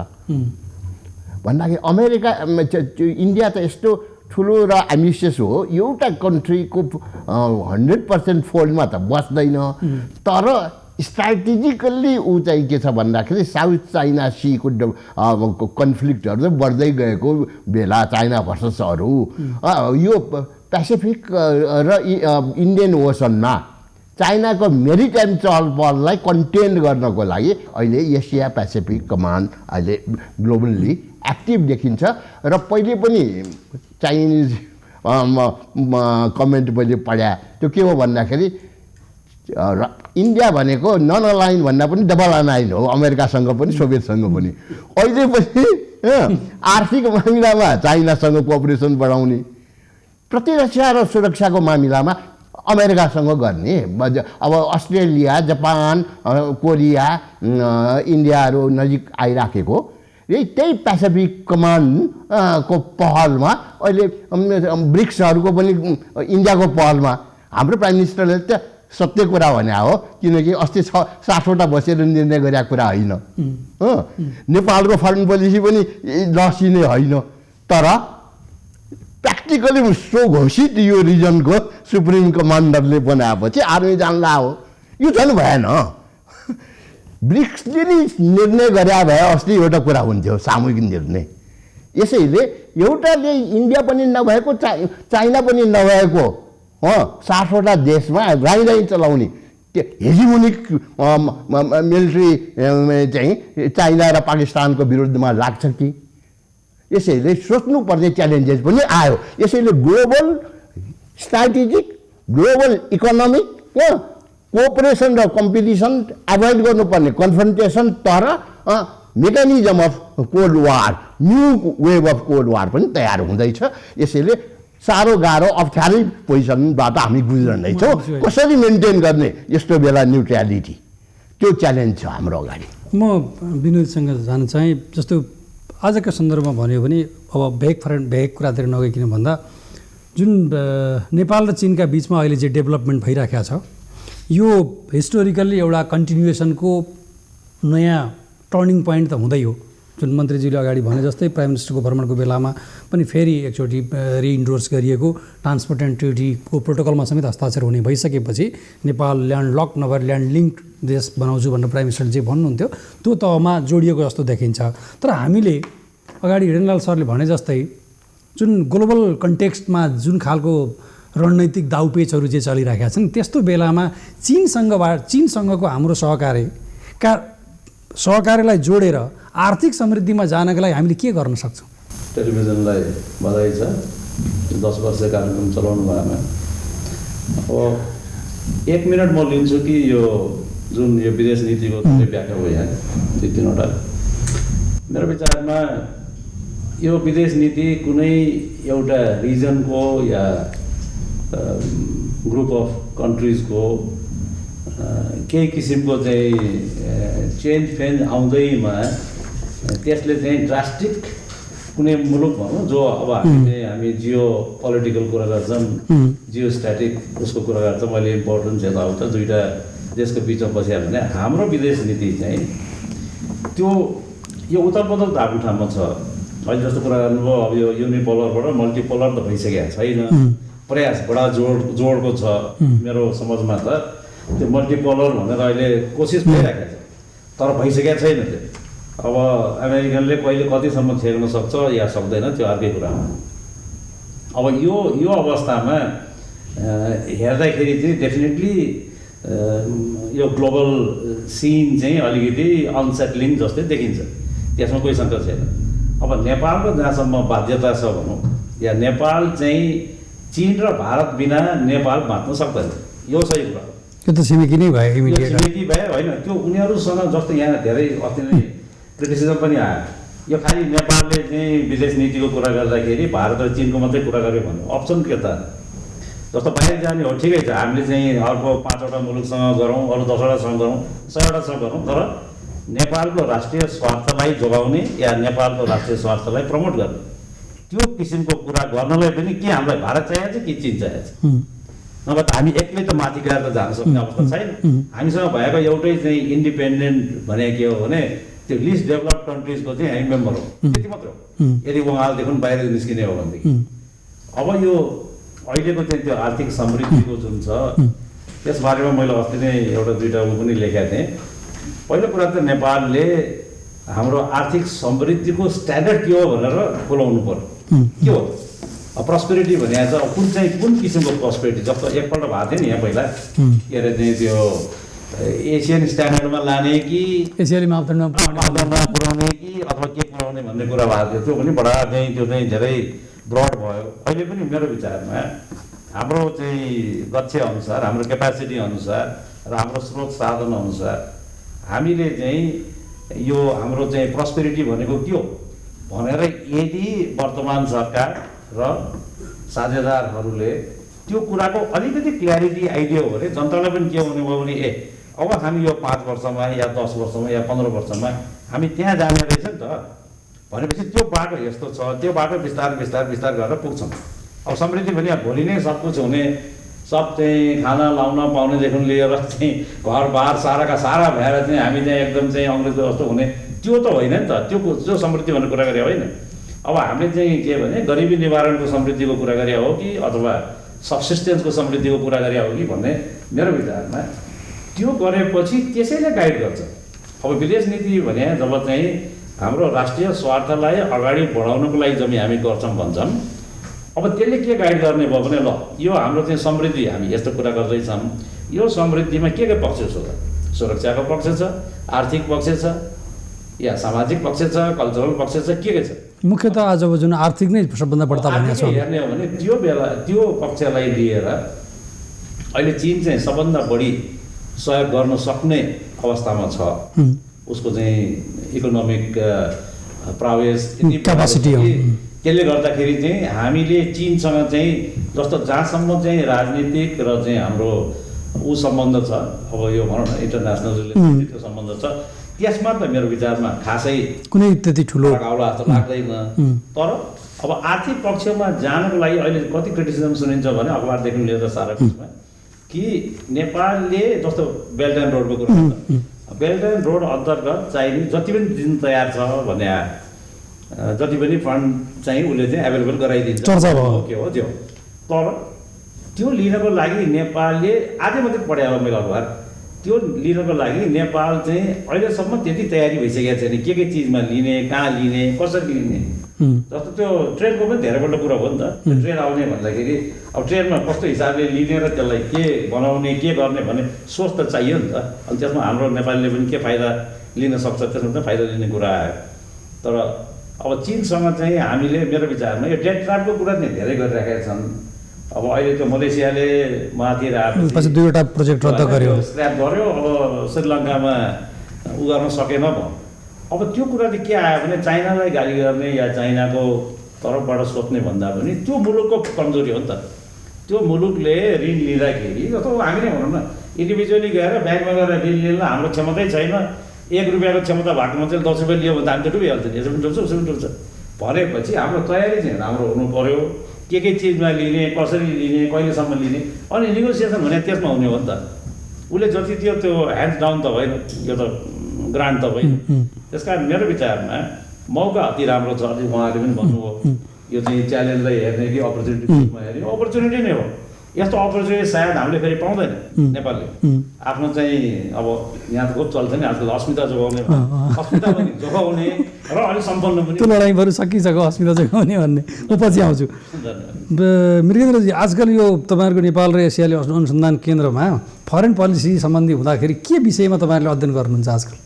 भन्दाखेरि अमेरिका इन्डिया त यस्तो ठुलो र एम्बिसियस हो, एउटा कन्ट्रीको 100% फोल्डमा त बस्दैन। तर स्ट्राटेजिकल्ली ऊ चाहिँ के छ भन्दाखेरि साउथ चाइना सीको कन्फ्लिक्टहरू चाहिँ बढ्दै गएको बेला चाइना भर्सस अरू यो पेसिफिक र इन्डियन ओसनमा चाइनाको मेरिटाइम चलपललाई कन्टेन गर्नको लागि अहिले एसिया पेसिफिक कमान्ड अहिले ग्लोबल्ली एक्टिभ देखिन्छ। र पहिले पनि चाइनिज कमेन्ट मैले पढ्या त्यो के हो भन्दाखेरि इन्डिया भनेको नन अलाइन भन्दा पनि डबल अलाइन हो, अमेरिकासँग पनि सोभियतसँग पनि। अहिले पनि आर्थिक मामिलामा चाइनासँग कोअपरेसन बढाउने, प्रतिरक्षा र सुरक्षाको मामिलामा अमेरिकासँग गर्ने। अब अस्ट्रेलिया, जापान, कोरिया, इन्डियाहरू नजिक आइराखेको त्यही पेसिफिक कमान्डको पहलमा अहिले ब्रिक्सहरूको पनि इन्डियाको पहलमा हाम्रो प्राइम मिनिस्टरले त सत्य कुरा भने हो, किनकि अस्ति 60वटा बसेर निर्णय गरेको कुरा होइन। नेपालको फरेन पोलिसी पनि लसिने होइन, तर प्र्याक्टिकली सो घोषित यो रिजनको सुप्रिम कमान्डरले बनाएपछि आर्मी जानला हो। यो झन् भएन। ब्रिक्सले नि निर्णय गरे भए अस्ति एउटा कुरा हुन्थ्यो, सामूहिक निर्णय। यसैले एउटाले इन्डिया पनि नभएको चाइना पनि नभएको 60वटा देशमा राई चलाउने त्यो हेजिमोनिक मिलिट्री चाहिँ चाइना र पाकिस्तानको विरुद्धमा लाग्छ कि? यसैले सोच्नुपर्ने च्यालेन्जेस पनि आयो। यसैले global strategic, global economic cooperation र कम्पिटिसन एभोइड गर्नुपर्ने, कन्फ्रन्टेसन, तर mechanism of cold war, new wave of cold war पनि तयार हुँदैछ। यसैले साह्रो गाह्रो अप्ठ्यारै पोजिसनबाट हामी गुज्रनेछौँ। कसरी मेन्टेन गर्ने यस्तो बेला न्युट्रालिटी, त्यो च्यालेन्ज छ हाम्रो अगाडि। म विनोदसँग जान चाहेँ। जस्तो आजको सन्दर्भमा भन्यो भने अब भेग कुरातिर नगइकन भन्दा जुन नेपाल र चीनका बिचमा अहिले जे डेभलपमेन्ट भइरहेको छ यो हिस्टोरिकल्ली एउटा कन्टिन्युएसनको नयाँ टर्निङ पोइन्ट त हुँदै हो। जुन मन्त्रीजीले अगाडि भने जस्तै प्राइम मिनिस्टरको भ्रमणको बेलामा पनि फेरि एकचोटि रिइन्डोर्स गरिएको ट्रान्सपोर्ट एन्ड ट्रेडीको प्रोटोकलमा समेत हस्ताक्षर हुने भइसकेपछि नेपाल ल्यान्ड लक नभएर ल्यान्ड लिङ्क देश बनाउँछु भनेर प्राइम मिनिस्टरले जे भन्नुहुन्थ्यो त्यो तहमा जोडिएको जस्तो देखिन्छ। तर हामीले अगाडि हिरेनलाल सरले भने जस्तै जुन ग्लोबल कन्टेक्स्टमा जुन खालको रणनैतिक दाउपेचहरू जे चलिरहेका छन् त्यस्तो बेलामा चीनसँगको हाम्रो सहकार्यलाई जोडेर आर्थिक समृद्धिमा जानका लागि हामीले के गर्न सक्छौँ? टेलिभिजनलाई बधाई छ 10 वर्ष कार्यक्रम चलाउनु भएमा। अब 1 मिनट म लिन्छु कि यो जुन यो विदेश नीतिको व्याख्या भयो यहाँ 2-3वटा। मेरो विचारमा यो विदेश नीति कुनै एउटा रिजनको या ग्रुप अफ कन्ट्रिजको केही किसिमको चाहिँ चेन्ज फेन्ज आउँदैमा त्यसले चाहिँ ड्रास्टिक कुनै मुलुक भनौँ जो अब हामी जियो पोलिटिकल कुरा गर्छौँ, जियो स्ट्याटिक उसको कुरा गर्छौँ, मैले इम्पोर्टेन्स यताउता दुईवटा देशको बिचमा बसिया भने हाम्रो विदेश नीति चाहिँ त्यो यो उतापतल धापु ठाउँमा छ। अहिले जस्तो कुरा गर्नुभयो अब यो युनिपोलरबाट मल्टिपोलर त भइसकेको छैन, प्रयास बडा जोडको छ मेरो समझमा। त त्यो मल्टिपोलर भनेर अहिले कोसिस भइरहेको छ तर भइसकेको छैन त्यो। अब अमेरिकनले कहिले कतिसम्म छेक्न सक्छ या सक्दैन त्यो अर्कै कुरा हो। अब यो अवस्थामा हेर्दाखेरि चाहिँ डेफिनेटली यो ग्लोबल सिन चाहिँ अलिकति अनसेटलिङ जस्तै देखिन्छ, त्यसमा कोही शङ्का छैन। अब नेपालको जहाँसम्म बाध्यता छ भनौँ या नेपाल चाहिँ चीन र भारत बिना नेपाल बाँच्न सक्दैन, यो सही कुरा हो। त्यो त छिमेकी नै भयो, छिमेकी भयो होइन। त्यो उनीहरूसँग जस्तो यहाँ धेरै अति नै क्रिटिसिजम पनि आयो, यो खालि नेपालले चाहिँ विदेश नीतिको कुरा गर्दाखेरि भारत र चीनको मात्रै कुरा गर्यो भन्नु अप्सन के त? जस्तो बाहिर जाने हो ठिकै छ, हामीले चाहिँ अर्को 5वटा मुलुकसँग गरौँ, अरू 10वटासँग गरौँ, 100वटासँग गरौँ, तर नेपालको राष्ट्रिय स्वार्थलाई जोगाउने या नेपालको राष्ट्रिय स्वार्थलाई प्रमोट गर्ने त्यो किसिमको कुरा गर्नलाई पनि के हामीलाई भारत चाहिएको छ कि चीन चाहिएको छ? नभए त हामी एक्लै त माथि गएर त जान सक्ने अवस्था छैन। हामीसँग भएको एउटै चाहिँ इन्डिपेन्डेन्ट भने के हो भने त्यो लिस्ट डेभलप्ड कन्ट्रिजको चाहिँ हामी मेम्बर हो, त्यति मात्र हो। यदि बङ्गालदेखि बाहिर निस्किने हो भनेदेखि अब यो अहिलेको चाहिँ त्यो आर्थिक समृद्धिको जुन छ त्यसबारेमा मैले अस्ति नै एउटा दुईवटा पनि लेखेका थिएँ। पहिलो कुरा त नेपालले हाम्रो आर्थिक समृद्धिको स्ट्यान्डर्ड के हो भनेर बोलाउनु पर्यो। के हो प्रस्पेरिटी भने कुन किसिमको प्रस्पेरिटी? जस्तो एकपल्ट भएको थियो नि यहाँ पहिला के अरे चाहिँ त्यो एसियन स्ट्यान्डर्डमा लाने कि एसियाली मापदण्डमा पुर्याउने कि अथवा के पुर्याउने भन्ने कुरा भएको थियो। त्यो पनि बडा चाहिँ त्यो चाहिँ धेरै ब्रड भयो। अहिले पनि मेरो विचारमा हाम्रो चाहिँ लक्ष्य अनुसार, हाम्रो क्यापासिटी अनुसार र हाम्रो स्रोत साधन अनुसार हामीले चाहिँ यो हाम्रो चाहिँ प्रस्पेरिटी भनेको के हो भनेर यदि वर्तमान सरकार र साझेदारहरूले त्यो कुराको अलिकति क्ल्यारिटी आइदियो भने जनतालाई पनि के हुने भयो भने अब हामी यो 5 वर्षमा या 10 वर्षमा या 15 वर्षमा हामी त्यहाँ जाने रहेछ नि त भनेपछि त्यो बाटो यस्तो छ, त्यो बाटो बिस्तार गरेर पुग्छौँ। अब समृद्धि भने भोलि नै सब कुछ हुने, सब चाहिँ खाना लाउन पाउनेदेखि लिएर चाहिँ घरबार साराका सारा भएर चाहिँ हामी चाहिँ एकदम चाहिँ अङ्ग्रेजको जस्तो हुने त्यो त होइन नि त। त्यो समृद्धि भन्ने कुरा गरे होइन। अब हामीले चाहिँ के भने गरिबी निवारणको समृद्धिको कुरा गरे हो कि अथवा सबसिस्टेन्सको समृद्धिको कुरा गरे हो कि भन्ने मेरो विचारमा त्यो गरेपछि त्यसैले गाइड गर्छ। अब विदेश नीति भने जब चाहिँ हाम्रो राष्ट्रिय स्वार्थलाई अगाडि बढाउनको लागि जब हामी गर्छौँ भन्छौँ, अब त्यसले के गाइड गर्ने भयो भने ल यो हाम्रो चाहिँ समृद्धि हामी यस्तो कुरा गर्दैछौँ, यो समृद्धिमा के पक्ष छ? सुरक्षाको पक्ष छ, आर्थिक पक्ष छ या सामाजिक पक्ष छ, कल्चरल पक्ष छ, के छ? मुख्यतः आज जुन आर्थिक नै सबभन्दा बढ्ता भनेको छ हेर्ने हो भने त्यो बेला त्यो पक्षलाई लिएर अहिले चीन चाहिँ सबभन्दा बढी सहयोग गर्न सक्ने अवस्थामा छ। उसको चाहिँ इकोनोमिक प्रावेश क्यापासिटी हो। त्यसले गर्दाखेरि चाहिँ हामीले चीनसँग चाहिँ जस्तो जहाँसम्म चाहिँ राजनीतिक र चाहिँ हाम्रो सम्बन्ध छ, अब यो भनौँ न इन्टरनेसनल रिलेसनको सम्बन्ध छ, त्यसमा त मेरो विचारमा खासै कुनै त्यति ठुलो लगाउला जस्तो लाग्दैन। तर अब आर्थिक पक्षमा जानको लागि अहिले कति क्रिटिसिजम सुनिन्छ भने अखबारदेखि लिएर सारा बिचमा कि नेपालले जस्तो बेल्ट एन्ड रोडको कुरा बेल्ट एन्ड रोड अन्तर्गत चाहिने जति पनि दिन तयार छ भने जति पनि फन्ड चाहिँ उसले चाहिँ एभाइलेबल गराइदिन्छ के हो त्यो। तर त्यो लिनको लागि नेपालले आजै मात्रै पढायो मैले अखबार, त्यो लिनको लागि नेपाल चाहिँ अहिलेसम्म त्यति तयारी भइसकेको छैन। के चिजमा लिने, कहाँ लिने, कसरी लिने जस्तो त्यो ट्रेनको पनि धेरैपल्ट कुरा हो नि त ट्रेन आउने भन्दाखेरि अब ट्रेनमा कस्तो हिसाबले लिने र त्यसलाई के बनाउने के गर्ने भन्ने सोच त चाहियो नि त अनि त्यसमा हाम्रो नेपालीले पनि के फाइदा लिन सक्छ त्यसमा चाहिँ फाइदा लिने कुरा आयो तर अब चीनसँग चाहिँ हामीले मेरो विचारमा यो डेट ट्र्यापको कुरा चाहिँ धेरै गरिराखेका छन् अब अहिले त्यो मलेसियाले माथि पछि 2वटा प्रोजेक्ट रद्द गर्यो स्क्रैप गर्यो अब श्रीलङ्कामा उ गर्न सकेन भयो अब त्यो कुरा चाहिँ के आयो भने चाइनालाई गाली गर्ने या चाइनाको तर्फबाट सोच्ने भन्दा पनि त्यो मुलुकको कमजोरी हो नि त त्यो मुलुकले ऋण लिँदाखेरि जस्तो हामी नै भनौँ न इन्डिभिजुअली गएर ब्याङ्कमा गएर ऋण लिन हाम्रो क्षमतै छैन 1 रुपियाँको क्षमता भएको मान्छेले 10 रुपियाँ लियो भने त हामी त डुबिहाल्छ नि यसो पनि डुब्छ उसो पनि डुब्छ भनेपछि हाम्रो तयारी चाहिँ राम्रो हुनु पऱ्यो के चिजमा लिने कसरी लिने कहिलेसम्म लिने अनि नेगोसिएसन भने त्यसमा हुने हो नि त उसले जति त्यो ह्यान्ड्स डाउन त होइन यो त ग्रान्ट त होइन त्यस कारण मेरो विचारमा मौका अति राम्रो छ अझै उहाँले पनि भन्नुभयो यो चाहिँ च्यालेन्जलाई हेर्ने कि अपर्च्युनिटीमा हेर्ने अपर्च्युनिटी नै हो यस्तो अपर्च्युनिटी सायद हामीले फेरि पाउँदैन नेपालले आफ्नो चाहिँ अब यहाँ त खुब चल्छ नि आजकल अस्मिता जोगाउने अस्मिता पनि जोगाउने र अलिक सम्पन्न पनि त्यो लडाइँ बरु सकिसक्यो अस्मिता जोगाउने भन्ने म पछि आउँछु मृगेन्द्रजी आजकल यो तपाईँहरूको नेपाल र एसियाली अनुसन्धान केन्द्रमा फरेन पोलिसी सम्बन्धी हुँदाखेरि के विषयमा तपाईँहरूले अध्ययन गर्नुहुन्छ आजकल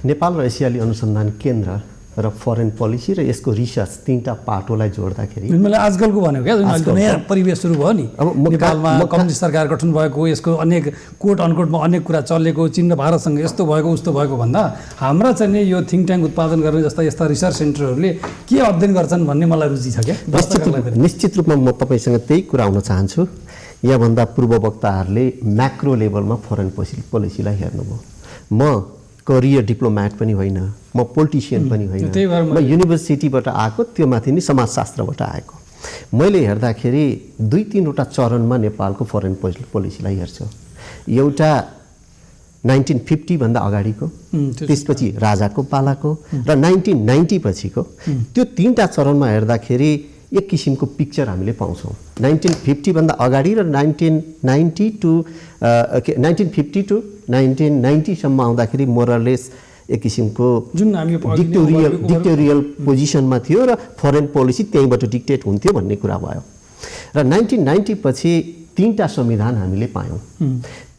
नेपाल र एसियाली अनुसन्धान केन्द्र र फरेन पोलिसी र यसको रिसर्च 3टा पाटोलाई जोड्दाखेरि मैले आजकलको भनेको क्या जुन अहिले नयाँ परिवेश सुरु भयो नि नेपालमा कम्युनिस्ट सरकार गठन भएको यसको अनेक कोट अनकोटमा अनेक कुरा चलेको चीन र भारतसँग यस्तो भएको उस्तो भएको भन्दा हाम्रा चाहिँ यो थिङ्क ट्याङ्क उत्पादन गर्ने जस्ता यस्ता रिसर्च सेन्टरहरूले के अध्ययन गर्छन् भन्ने मलाई रुचि छ क्या निश्चित रूपमा म तपाईँसँग त्यही कुरा आउन चाहन्छु यहाँभन्दा पूर्व वक्ताहरूले म्याक्रो लेभलमा फरेन पोलिसीलाई हेर्नुभयो म करियर डिप्लोमेट पनि होइन म पोलिटिसियन पनि होइन म युनिभर्सिटीबाट आएको त्यो माथि नि समाजशास्त्रबाट आएको मैले हेर्दाखेरि 2-3वटा चरणमा नेपालको फरेन पोलिसीलाई हेर्छु एउटा 1950 भन्दा अगाडिको त्यसपछि राजाको पालाको र 1990 पछिको त्यो 3टा चरणमा हेर्दाखेरि एक किसिमको पिक्चर हामीले पाउँछौँ 1950 भन्दा अगाडि र 1950 टु 1990 सम्म आउँदाखेरि मोरलेस एक किसिमको जुन हामी डिक्टेरियल पोजिसनमा थियो र फरेन पोलिसी त्यहीँबाट डिक्टेट हुन्थ्यो भन्ने कुरा भयो र 1990 पछि 3टा संविधान हामीले पायौँ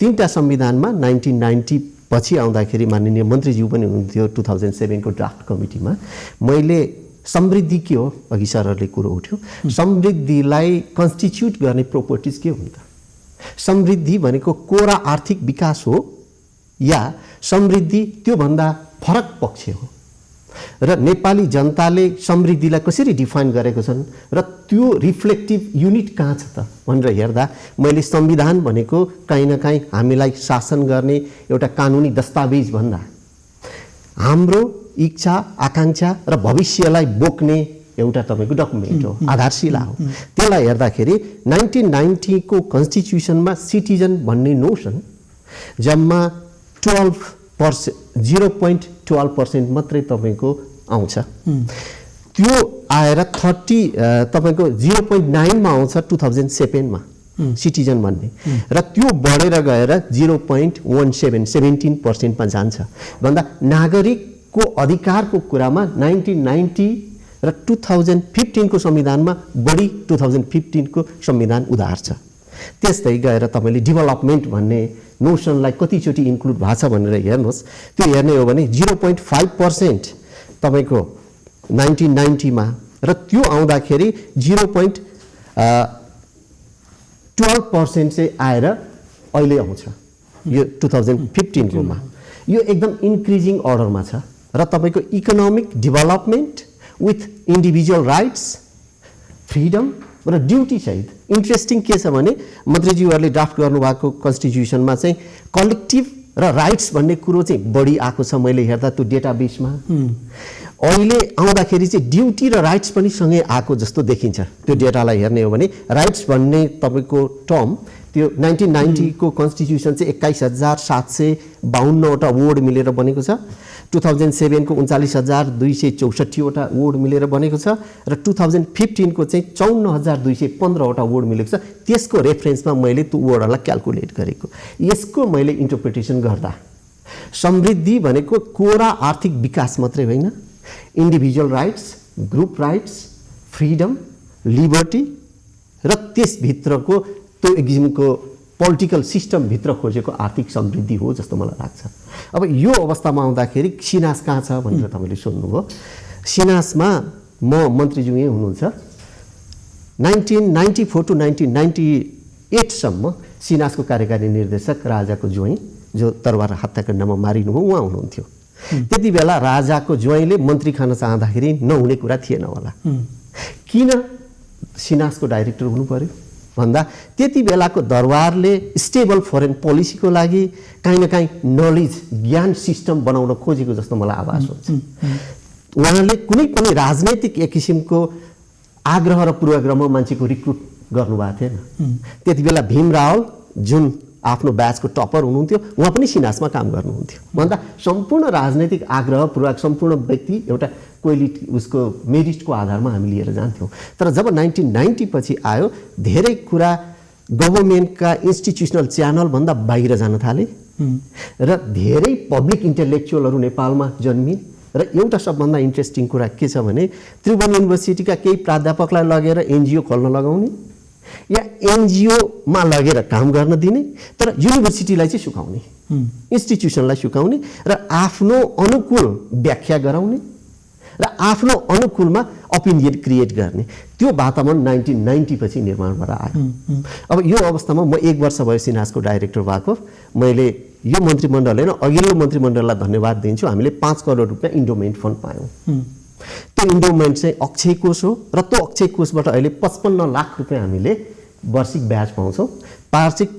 3टा संविधानमा 1990 पछि आउँदाखेरि माननीय मन्त्रीज्यू पनि हुनुहुन्थ्यो 2007 को ड्राफ्ट कमिटीमा मैले समृद्धि के हो अघि सरहरूले कुरो उठ्यो समृद्धिलाई कन्स्टिट्युट गर्ने प्रोपर्टिज के हुन् त समृद्धि भनेको कोरा आर्थिक विकास हो या समृद्धि त्योभन्दा फरक पक्ष हो र नेपाली जनताले समृद्धिलाई कसरी डिफाइन गरेको छन् र त्यो रिफ्लेक्टिभ युनिट कहाँ छ त भनेर हेर्दा मैले संविधान भनेको काहीँ न काहीँ हामीलाई शासन गर्ने एउटा कानुनी दस्तावेज भन्दा हाम्रो इच्छा आकांक्षा र भविष्यलाई बोक्ने एउटा तपाईको डकुमेन्ट हो आधारशिला हो त्यसलाई हेर्दाखेरि 1990 को कन्स्टिट्युसनमा सिटिजन भन्ने नोसन जम्मा 0.12% मात्रै तपाईको आउँछ त्यो आएर 30 तपाईको 0.9 मा आउँछ 2007 मा सिटिजन भन्ने र त्यो बढेर गएर 0.17% मा जान्छ भन्दा नागरिकको अधिकारको कुरामा 1990 र 2015 को संविधानमा बढी 2015 को संविधान उदार छ त्यस्तै गएर तपाईले डेभलपमेन्ट भन्ने नोसनलाई कतिचोटी इन्क्लुड भएको छ भनेर हेर्नुहोस् त्यो हेर्ने हो भने 0.5% तपाईको 1990 मा र त्यो आउँदाखेरि 0.12% चाहिँ आएर अहिले आउँछ यो 2015 को मा यो एकदम इन्क्रिजिङ अर्डरमा छ र तपाईको economic development with individual rights, freedom र ड्युटी सहित इन्ट्रेस्टिङ के छ भने मन्त्रीज्यूहरूले ड्राफ्ट गर्नुभएको कन्स्टिट्युसनमा चाहिँ कलेक्टिभ र राइट्स भन्ने कुरो चाहिँ बढी आएको छ मैले हेर्दा त्यो डेटाबेसमा अहिले आउँदाखेरि चाहिँ ड्युटी र राइट्स पनि सँगै आएको जस्तो देखिन्छ त्यो डेटालाई हेर्ने हो भने राइट्स भन्ने तपाईको टर्म त्यो 1990 को कन्स्टिट्युसन चाहिँ 21752 वटा वर्ड मिलेर बनेको छ 2007 को 39264 वटा वर्ड मिलेर बनेको छ र 2015 को चाहिँ 54215 वटा वर्ड मिलेको छ त्यसको रेफरेन्समा मैले त्यो वर्डलाई क्याल्कुलेट गरेको यसको मैले इन्टरप्रिटेसन गर्दा समृद्धि भनेको कोरा आर्थिक विकास मात्रै होइन individual rights group rights, freedom, liberty र त्यसभित्रको त्यो किसिमको पोलिटिकल सिस्टमभित्र खोजेको आर्थिक समृद्धि हो जस्तो मलाई लाग्छ। अब यो अवस्थामा आउँदाखेरि सिनास कहाँ छ भनेर तपाईँले सोध्नुभयो। सिनासमा म मन्त्रीज्यू यहीँ हुनुहुन्छ। 1994 to 1998 सम्म सिनासको कार्यकारी निर्देशक राजाको ज्वाइँ जो तरवार हत्याकाण्डमा मारिनुभयो उहाँ हुनुहुन्थ्यो। त्यति बेला राजाको ज्वाइँले मन्त्री खान चाहँदाखेरि नहुने कुरा थिएन होला। किन सिनासको डाइरेक्टर हुनु पर्यो भन्दा त्यति बेलाको दरबारले स्टेबल फरेन पोलिसीको लागि काहीँ न काहीँ नलेज ज्ञान सिस्टम बनाउन खोजेको जस्तो मलाई आभास हुन्छ। उहाँले कुनै पनि राजनैतिक एक किसिमको आग्रह र पूर्वाग्रहमा मान्छेको रिक्रुट गर्नुभएको थिएन। त्यति बेला भीम रावल जुन आफ्नो ब्याचको टपर हुनुहुन्थ्यो उहाँ पनि सिनासमा काम गर्नुहुन्थ्यो भन्दा सम्पूर्ण राजनैतिक आग्रह पूर्वक सम्पूर्ण व्यक्ति एउटा क्वालिटी उसको मेरिटको आधारमा हामी लिएर जान्थ्यौँ। तर जब 1990 पछि आयो धेरै कुरा गभर्मेन्टका इन्स्टिट्युसनल च्यानलभन्दा बाहिर जान थाले र धेरै पब्लिक इन्टेलेक्चुअलहरू नेपालमा जन्मिए र एउटा सबभन्दा इन्ट्रेस्टिङ कुरा के छ भने त्रिभुवन युनिभर्सिटीका केही प्राध्यापकलाई लगेर एनजिओ खोल्न लगाउने या एनजिओमा लगेर काम गर्न दिने तर युनिभर्सिटीलाई चाहिँ सुकाउने, इन्स्टिट्युसनलाई सुकाउने र आफ्नो अनुकूल व्याख्या गराउने र आफ्नो अनुकूलमा ओपिनियन क्रिएट गर्ने त्यो वातावरण 1990 पछि निर्माण भएर आयो। अब यो अवस्थामा म 1 वर्ष भयो सिनासको डाइरेक्टर भएको। मैले यो मन्त्रीमण्डल होइन अघिल्लो मन्त्रीमण्डललाई धन्यवाद दिन्छु। हामीले 5 करोड रुपियाँ इन्डोमेन्ट फन्ड पायौँ। त्यो इन्डोमेन्ट चाहिँ अक्षय कोष हो र त्यो अक्षय कोषबाट अहिले 55 लाख रुपियाँ हामीले वार्षिक ब्याज पाउँछौँ। वार्षिक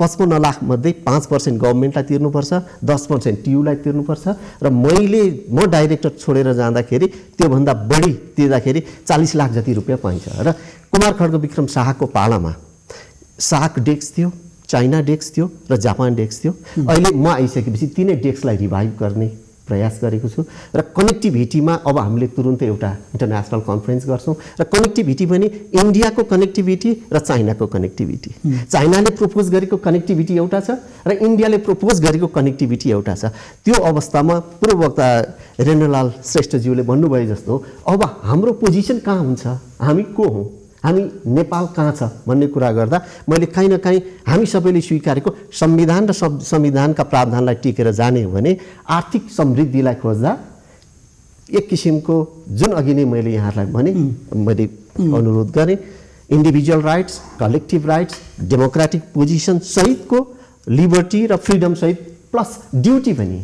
55 लाख मध्ये 5% गभर्मेन्टलाई तिर्नुपर्छ, 10% टियुलाई तिर्नुपर्छ र म डाइरेक्टर छोडेर जाँदाखेरि त्योभन्दा बढी तिर्दाखेरि 40 लाख जति रुपियाँ पाइन्छ। र कुमार खड्ग विक्रम शाहको पालामा सार्क डेस्क थियो, चाइना डेस्क थियो र जापान डेस्क थियो। अहिले म आइसकेपछि तिनै डेस्कलाई रिभाइभ गर्ने प्रयास गरेको छु र कनेक्टिभिटीमा अब हामीले तुरुन्तै एउटा इन्टरनेसनल कन्फरेन्स गर्छौँ र कनेक्टिभिटी पनि इन्डियाको कनेक्टिभिटी र चाइनाको कनेक्टिभिटी। चाइनाले प्रपोज गरेको कनेक्टिभिटी एउटा छ र इन्डियाले प्रपोज गरेको कनेक्टिभिटी एउटा छ। त्यो अवस्थामा पूर्ववक्ता रेणुलाल श्रेष्ठज्यूले भन्नुभयो जस्तो अब हाम्रो पोजिसन कहाँ हुन्छ, हामी को हौँ, हामी नेपाल कहाँ छ भन्ने कुरा गर्दा मैले काहीँ न काहीँ हामी सबैले स्वीकारेको संविधान र संविधानका प्रावधानलाई टिकेर जाने हो भने आर्थिक समृद्धिलाई खोज्दा एक किसिमको जुन अघि नै मैले यहाँहरूलाई भने मैले अनुरोध गरेँ individual rights, collective rights, democratic position सहितको लिबर्टी र फ्रिडम सहित प्लस ड्युटी पनि।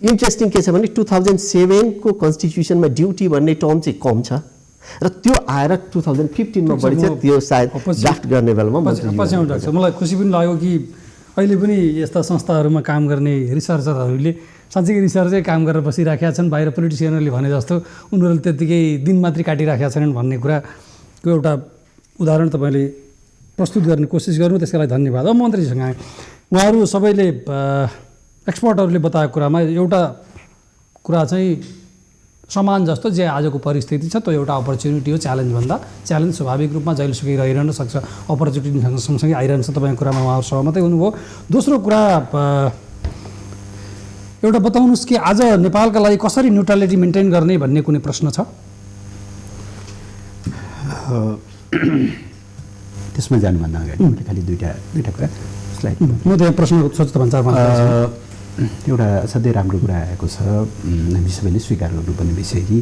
इन्ट्रेस्टिङ के छ भने 2007 को कन्स्टिट्युसनमा ड्युटी भन्ने टर्म चाहिँ कम छ र त्यो आएर 2015 मा बढी छ। त्यो सायद ड्राफ्ट गर्ने बेलामा मलाई खुसी पनि लाग्यो कि अहिले पनि यस्ता संस्थाहरूमा काम गर्ने रिसर्चरहरूले साँच्चै रिसर्चै काम गरेर बसिराखेका छन्। बाहिर पोलिटिसियनहरूले भने जस्तो उनीहरूले त्यत्तिकै दिन मात्रै काटिराखेका छन् भन्ने कुराको एउटा उदाहरण तपाईँले प्रस्तुत गर्ने कोसिस गर्नु, त्यसका लागि धन्यवाद। अब मन्त्रीसँग आएँ, उहाँहरू सबैले एक्सपर्टहरूले बताएको कुरामा एउटा कुरा चाहिँ समान जस्तो जे आजको परिस्थिति छ त्यो एउटा अपर्च्युनिटी हो। च्यालेन्ज स्वाभाविक रूपमा जहिलेसुकै रहिरहन सक्छ, अपर्च्युनिटी सँगसँगै आइरहन्छ। तपाईँको कुरामा उहाँहरू सहमतै हुनुभयो। दोस्रो कुरा एउटा बताउनुहोस् कि आज नेपालका लागि कसरी न्युट्रलिटी मेन्टेन गर्ने भन्ने कुनै प्रश्न छ? त्यसमा जानुभन्दा अगाडि मैले खालि दुईवटा कुरा स्लाइड म त यहाँ प्रश्न सोध्छु तपाईँ 4-5 एउटा असाध्यै राम्रो कुरा आएको छ, हामी सबैले स्वीकार गर्नुपर्ने विषय कि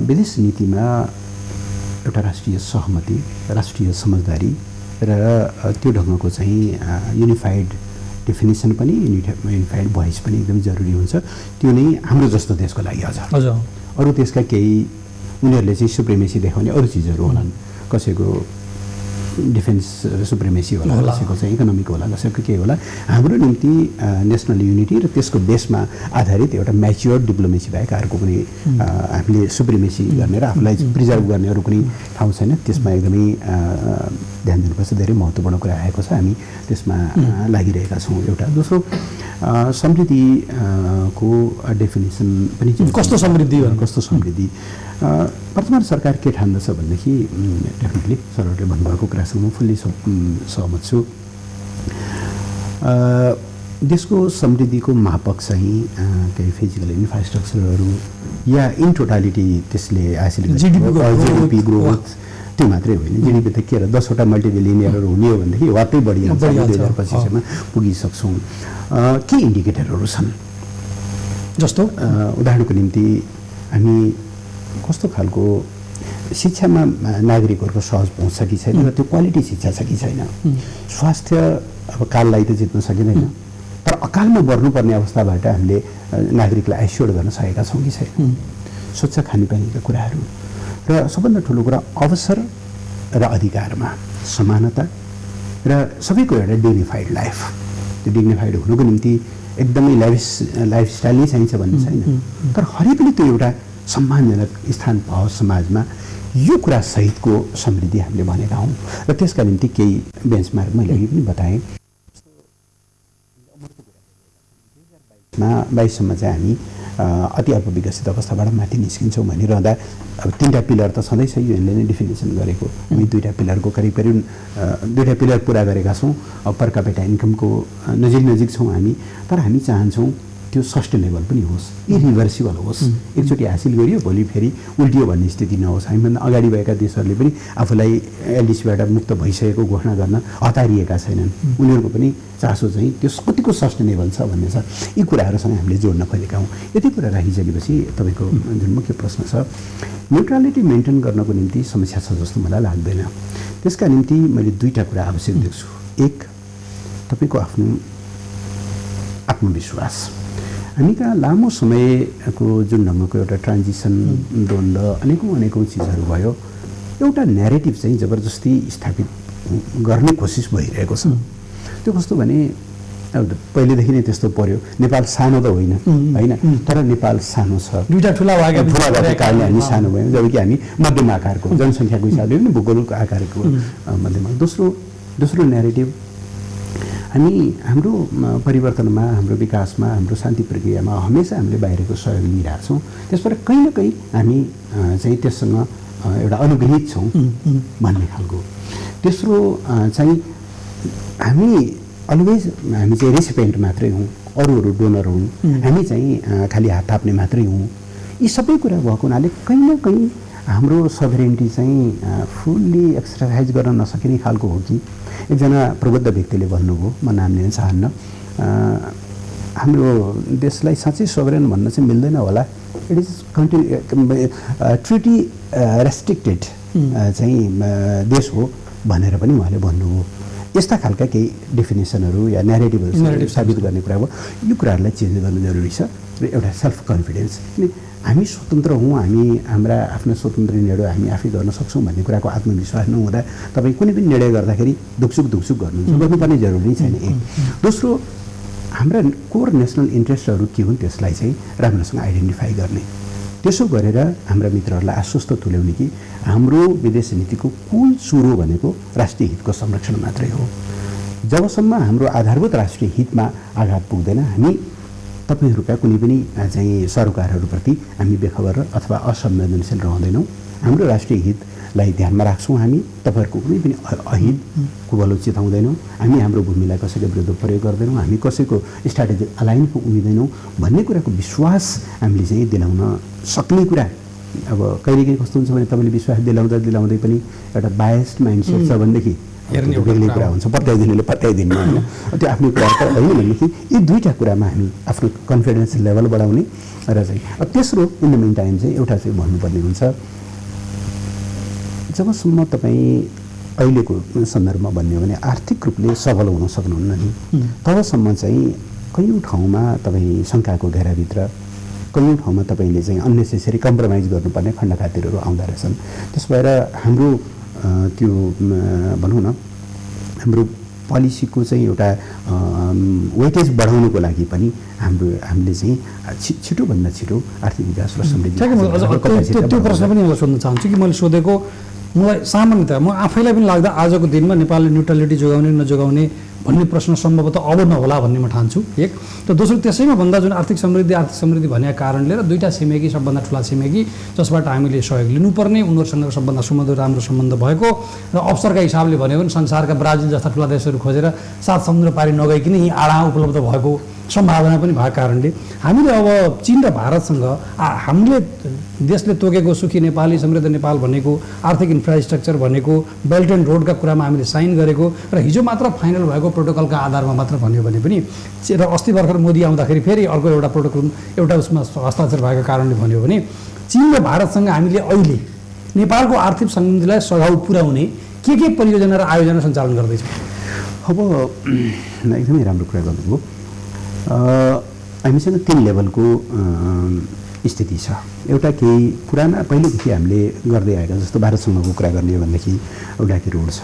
विदेश नीतिमा एउटा राष्ट्रिय सहमति, राष्ट्रिय समझदारी र त्यो ढङ्गको चाहिँ युनिफाइड डेफिनेसन पनि युनिफाइड भोइस पनि एकदमै जरुरी हुन्छ। त्यो नै हाम्रो जस्तो देशको लागि अझ अरू देशका केही उनीहरूले चाहिँ सुप्रिमेसी देखाउने अरू चिजहरू होलान्, कसैको डिफेन्स र सुप्रिमेसी होला, कसैको चाहिँ इकोनोमिक होला, कसैको के होला। हाम्रो निम्ति नेसनल युनिटी र त्यसको बेसमा आधारित एउटा म्याच्योर डिप्लोमेसी बाहेक अर्को कुनै हामीले सुप्रिमेसी गर्ने र आफूलाई प्रिजर्भ गर्ने अरू कुनै ठाउँ छैन। त्यसमा एकदमै ध्यान दिनुपर्छ। धेरै महत्त्वपूर्ण कुरा आएको छ, हामी त्यसमा लागिरहेका छौँ। एउटा दोस्रो समृद्धिको डेफिनेसन पनि कस्तो समृद्धि वर्तमान सरकार के ठान्दछ भनेदेखि डेफिनेटली सरहरूले भन्नुभएको कुरासँग म फुल्ली सहमत छु। देशको समृद्धिको मापक चाहिँ केही फिजिकल इन्फ्रास्ट्रक्चरहरू या इन टोटालिटी त्यसले हासिल जिडिपी ग्रोथ त्यो मात्रै होइन। जिडिपी त के र 10वटा मल्टिबिलियनियरहरू हुने हो भनेदेखि वात्तै बढी हुन्छ 2025 मा पुगिसक्छौँ। के इन्डिकेटरहरू छन् जस्तो उदाहरणको निम्ति हामी कस्तो खालको शिक्षामा नागरिकहरूको सहज पहुँच छ कि छैन र त्यो क्वालिटी शिक्षा छ कि छैन। स्वास्थ्य अब काललाई त जित्न सकिँदैन, तर अकालमा बढ्नुपर्ने अवस्थाबाट हामीले नागरिकलाई एस्योर्ड गर्न सकेका छौँ कि छैन। स्वच्छ खानेपानीका कुराहरू र सबभन्दा ठुलो कुरा अवसर र अधिकारमा समानता र सबैको एउटा डिग्निफाइड लाइफ। त्यो डिग्निफाइड हुनुको निम्ति एकदमै लाइफस्टाइल नै चाहिन्छ भन्ने छैन, तर हरेकले त्यो एउटा सम्मानजनक स्थान पाओस् समाजमा, यो कुरा सहितको समृद्धि हामीले भनेका हौँ। र त्यसका निम्ति केही बेन्चमार्क मैले अघि पनि बताएँ। 2022सम्म चाहिँ हामी अति अल्प विकसित अवस्थाबाट माथि निस्किन्छौँ भनिरहँदा अब 3टा पिलर त छँदैछ, युएनले नै डिफिनेसन गरेको। हामी 2टा पिलरको करिब 2टा पिलर पुरा गरेका छौँ। अब पर क्यापिटा इन्कमको नजिक छौँ हामी, तर हामी चाहन्छौँ त्यो सस्टेनेबल पनि होस्, इरिभर्सिबल होस्। एकचोटि हासिल गरियो भोलि फेरि उल्टियो भन्ने स्थिति नहोस्। हामीभन्दा अगाडि भएका देशहरूले पनि आफूलाई एलडिसीबाट मुक्त भइसकेको घोषणा गर्न हतारिएका छैनन्। उनीहरूको पनि चासो चाहिँ त्यो कतिको सस्टेनेबल छ भन्ने छ। यी कुराहरूसँग हामीले जोड्न खोजेका हौँ। यति कुरा राखिसकेपछि तपाईँको जुन मुख्य प्रश्न छ, न्युट्रालिटी मेन्टेन गर्नको निम्ति समस्या छ जस्तो मलाई लाग्दैन। त्यसका निम्ति मैले 2टा कुरा आवश्यक देख्छु। एक, तपाईँको आफ्नो आत्मविश्वास। हामी कहाँ लामो समयको जुन ढङ्गको एउटा ट्रान्जिसन, द्वन्द्व, अनेकौँ चिजहरू भयो, एउटा न्यारेटिभ चाहिँ जबरजस्ती स्थापित गर्ने कोसिस भइरहेको छ। त्यो कस्तो भने अब पहिलेदेखि नै त्यस्तो पर्यो। नेपाल सानो त होइन, तर नेपाल सानो छ। 2टा ठुला भएको कारणले हामी सानो भयौँ, जबकि हामी मध्यम आकारको जनसङ्ख्याको हिसाबले पनि भूगोलको आकारको मध्यम। दोस्रो न्यारेटिभ, हामी हाम्रो परिवर्तनमा, हाम्रो विकासमा, हाम्रो शान्ति प्रक्रियामा हमेसा हामीले बाहिरको सहयोग लिइरहेको छौँ। त्यसबाट कहीँ न कहीँ हामी चाहिँ त्यससँग एउटा अनुग्रहित छौँ भन्ने खालको। तेस्रो चाहिँ हामी चाहिँ रेसिपेन्ट मात्रै हौँ, अरूहरू डोनर हुन्, हामी चाहिँ खालि हात थाप्ने मात्रै हौँ। यी सबै कुरा भएको हुनाले कहीँ न कहीँ हाम्रो सभरेन्टी चाहिँ फुल्ली एक्सर्साइज गर्न नसकिने खालको हो कि। एकजना प्रबुद्ध व्यक्तिले भन्नुभयो, म नाम लिन चाहन्न, हाम्रो देशलाई साँच्चै सोभरेन भन्न चाहिँ मिल्दैन होला, इट इज ट्रिटी रेस्ट्रिक्टेड चाहिँ देश हो भनेर पनि उहाँले भन्नुभयो। यस्ता खालका केही डेफिनेसनहरू या न्यारेटिभहरू साबित गर्ने कुरा हो। यो कुराहरूलाई चेन्ज गर्नु जरुरी छ। र एउटा सेल्फ कन्फिडेन्स, किन हामी स्वतन्त्र हौँ, हाम्रा आफ्ना स्वतन्त्र निर्णय हामी आफै गर्न सक्छौँ भन्ने कुराको आत्मविश्वास नहुँदा तपाईँ कुनै पनि निर्णय गर्दाखेरि धुकसुक गर्नुपर्ने जरुरी छैन। एक। दोस्रो, हाम्रा कोर नेसनल इन्ट्रेस्टहरू के हुन् त्यसलाई चाहिँ राम्रोसँग आइडेन्टिफाई गर्ने। त्यसो गरेर हाम्रा मित्रहरूलाई आश्वस्त तुल्याउने कि हाम्रो विदेश नीतिको कुल सुरु भनेको राष्ट्रिय हितको संरक्षण मात्रै हो। जबसम्म हाम्रो आधारभूत राष्ट्रिय हितमा आघात पुग्दैन, हामी तपाईँहरूका कुनै पनि चाहिँ सरोकारहरूप्रति हामी बेखबर अथवा असंवेदनशील रहँदैनौँ। हाम्रो राष्ट्रिय हितलाई ध्यानमा राख्छौँ। हामी तपाईँहरूको कुनै पनि अहितको बलो चिताउँदैनौँ। हामी हाम्रो भूमिलाई कसैको विरुद्ध प्रयोग गर्दैनौँ। हामी कसैको स्ट्राटेजिक अलाइनको उम्मिँदैनौँ भन्ने कुराको विश्वास हामीले चाहिँ दिलाउन सक्ने कुरा। अब कहिलेकाहीँ कस्तो हुन्छ भने तपाईँले विश्वास दिलाउँदै पनि एउटा बायस्ड माइन्डसेट छ भनेदेखि बेग्लै कुरा हुन्छ, पत्याइदिनेले पत्याइदिनु होइन, त्यो आफ्नो कुरा त होइन भनेदेखि यी 2टा कुरामा हामी आफ्नो कन्फिडेन्स लेभल बढाउने र चाहिँ। तेस्रो, इन द मेन टाइम चाहिँ एउटा चाहिँ भन्नुपर्ने हुन्छ, जबसम्म तपाईँ अहिलेको सन्दर्भमा भन्ने हो भने आर्थिक रूपले सबल हुन सक्नुहुन्न नि, तबसम्म चाहिँ कयौँ ठाउँमा तपाईँ शङ्काको घेराभित्र, कयौँ ठाउँमा तपाईँले चाहिँ अन्नेसेसरी कम्प्रोमाइज गर्नुपर्ने खण्डखातिरहरू आउँदो रहेछन्। त्यस भएर हाम्रो त्यो भनौँ न, हाम्रो पोलिसीको चाहिँ एउटा वेटेज बढाउनुको लागि पनि हामीले चाहिँ छिटोभन्दा छिटो आर्थिक विकास र समृद्धि। त्यो प्रश्न पनि मैले सोध्न चाहन्छु कि मैले सोधेको मलाई सामान्यतया म आफैलाई पनि लाग्दा आजको दिनमा नेपालले न्युट्रलिटी जोगाउने नजोगाउने भन्ने प्रश्न सम्भवतः अब नहोला भन्ने म ठान्छु एक। र दोस्रो त्यसैमा भन्दा जुन आर्थिक समृद्धि भनेको कारणले र दुईवटा छिमेकी सबभन्दा ठुला छिमेकी जसबाट हामीले सहयोग लिनुपर्ने उनीहरूसँग सबभन्दा सुमधुर राम्रो सम्बन्ध भएको र अवसरका हिसाबले भन्यो भने संसारका ब्राजिल जस्ता ठुला देशहरू खोजेर 7 समुद्र पारी नगइकन यी आडा उपलब्ध भएको सम्भावना पनि भएको कारणले हामीले अब चीन र भारतसँग हामीले देशले तोकेको सुखी नेपाली समृद्ध नेपाल भनेको आर्थिक इन्फ्रास्ट्रक्चर भनेको बेल्ट एन्ड रोडका कुरामा हामीले साइन गरेको र हिजो मात्र फाइनल भएको प्रोटोकलका आधारमा मात्र भन्यो भने पनि र अस्ति भर्खर मोदी आउँदाखेरि फेरि अर्को एउटा प्रोटोकल एउटा उसमा हस्ताक्षर भएको कारणले भन्यो भने चीन र भारतसँग हामीले अहिले नेपालको आर्थिक समृद्धिलाई सघाउ पुर्याउने के परियोजना र आयोजना सञ्चालन गर्दैछौँ? अब एकदमै राम्रो कुरा गर्नुभयो। हामीसँग 3 लेभलको स्थिति छ। एउटा केही पुराना पहिलेदेखि हामीले गर्दै आएका जस्तो भारतसँगको कुरा गर्ने हो भनेदेखि औडाकी रोड छ,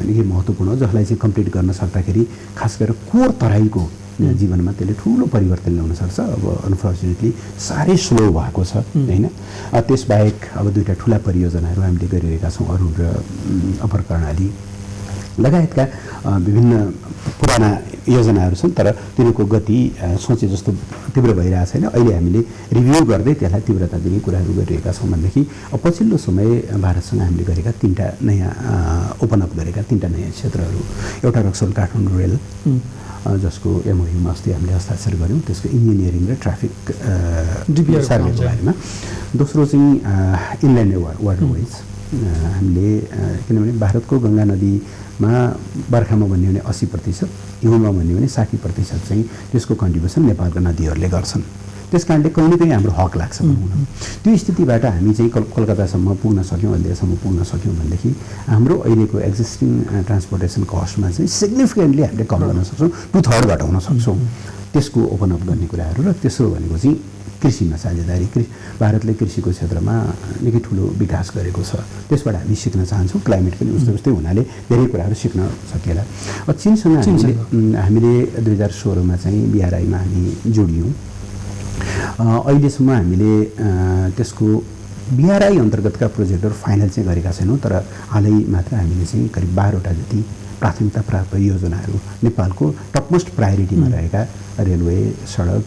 निकै महत्त्वपूर्ण हो, जसलाई चाहिँ कम्प्लिट गर्न सक्दाखेरि खास गरेर कोर तराईको जीवनमा त्यसले ठुलो परिवर्तन ल्याउन सक्छ। अब अनफर्चुनेटली साह्रै स्लो भएको छ होइन। त्यसबाहेक अब 2टा ठुला परियोजनाहरू हामीले गरिरहेका छौँ, अरुण र अपर कर्णाली लगायतका विभिन्न पुराना योजनाहरू छन्, तर तिनीहरूको गति सोचे जस्तो तीव्र भइरहेको छैन। अहिले हामीले रिभ्यू गर्दै त्यसलाई तीव्रता दिने कुराहरू गरिरहेका छौँ भनेदेखि पछिल्लो समय भारतसँग हामीले गरेका 3टा नयाँ ओपन अप गरेका 3टा नयाँ क्षेत्रहरू, एउटा रक्सौल काठमाडौँ रेल जसको एमओयूमा अस्ति हामीले हस्ताक्षर गऱ्यौँ, त्यसको इन्जिनियरिङ र ट्राफिक सर्वेको बारेमा। दोस्रो चाहिँ इनल्यान्ड वाटरवेज हामीले, किनभने भारतको गङ्गा नदीमा बर्खामा भन्यो भने 80%, हिउँमा भन्यो भने 60% चाहिँ त्यसको कन्ट्रिब्युसन नेपालका नदीहरूले गर्छन्। त्यस कारणले कहीँ न कहीँ हाम्रो हक लाग्छ भनौँ न। त्यो स्थितिबाट हामी चाहिँ कलकत्तासम्म पुग्न सक्यौँ, अहिलेसम्म पुग्न सक्यौँ भनेदेखि हाम्रो अहिलेको एक्जिस्टिङ ट्रान्सपोर्टेसन कस्टमा चाहिँ सिग्निफिकेन्टली हामीले कम गर्न सक्छौँ, 2/3 घटाउन सक्छौँ। त्यसको ओपन अप गर्ने कुराहरू। र तेस्रो भनेको चाहिँ कृषिमा साझेदारी। भारतले कृषिको क्षेत्रमा निकै ठुलो विकास गरेको छ, त्यसबाट हामी सिक्न चाहन्छौँ। क्लाइमेट पनि उस्तै उस्तै हुनाले धेरै कुराहरू सिक्न सकिएला। चीनसँग हामीले 2016मा चाहिँ BRI-मा हामी जोडियौँ। अहिलेसम्म हामीले त्यसको BRI अन्तर्गतका प्रोजेक्टहरू फाइनल चाहिँ गरेका छैनौँ, तर हालै मात्र हामीले चाहिँ करिब 12वटा जति प्राथमिकता प्राप्त योजनाहरू नेपालको टपमोस्ट प्रायोरिटीमा रहेका रेलवे, सडक,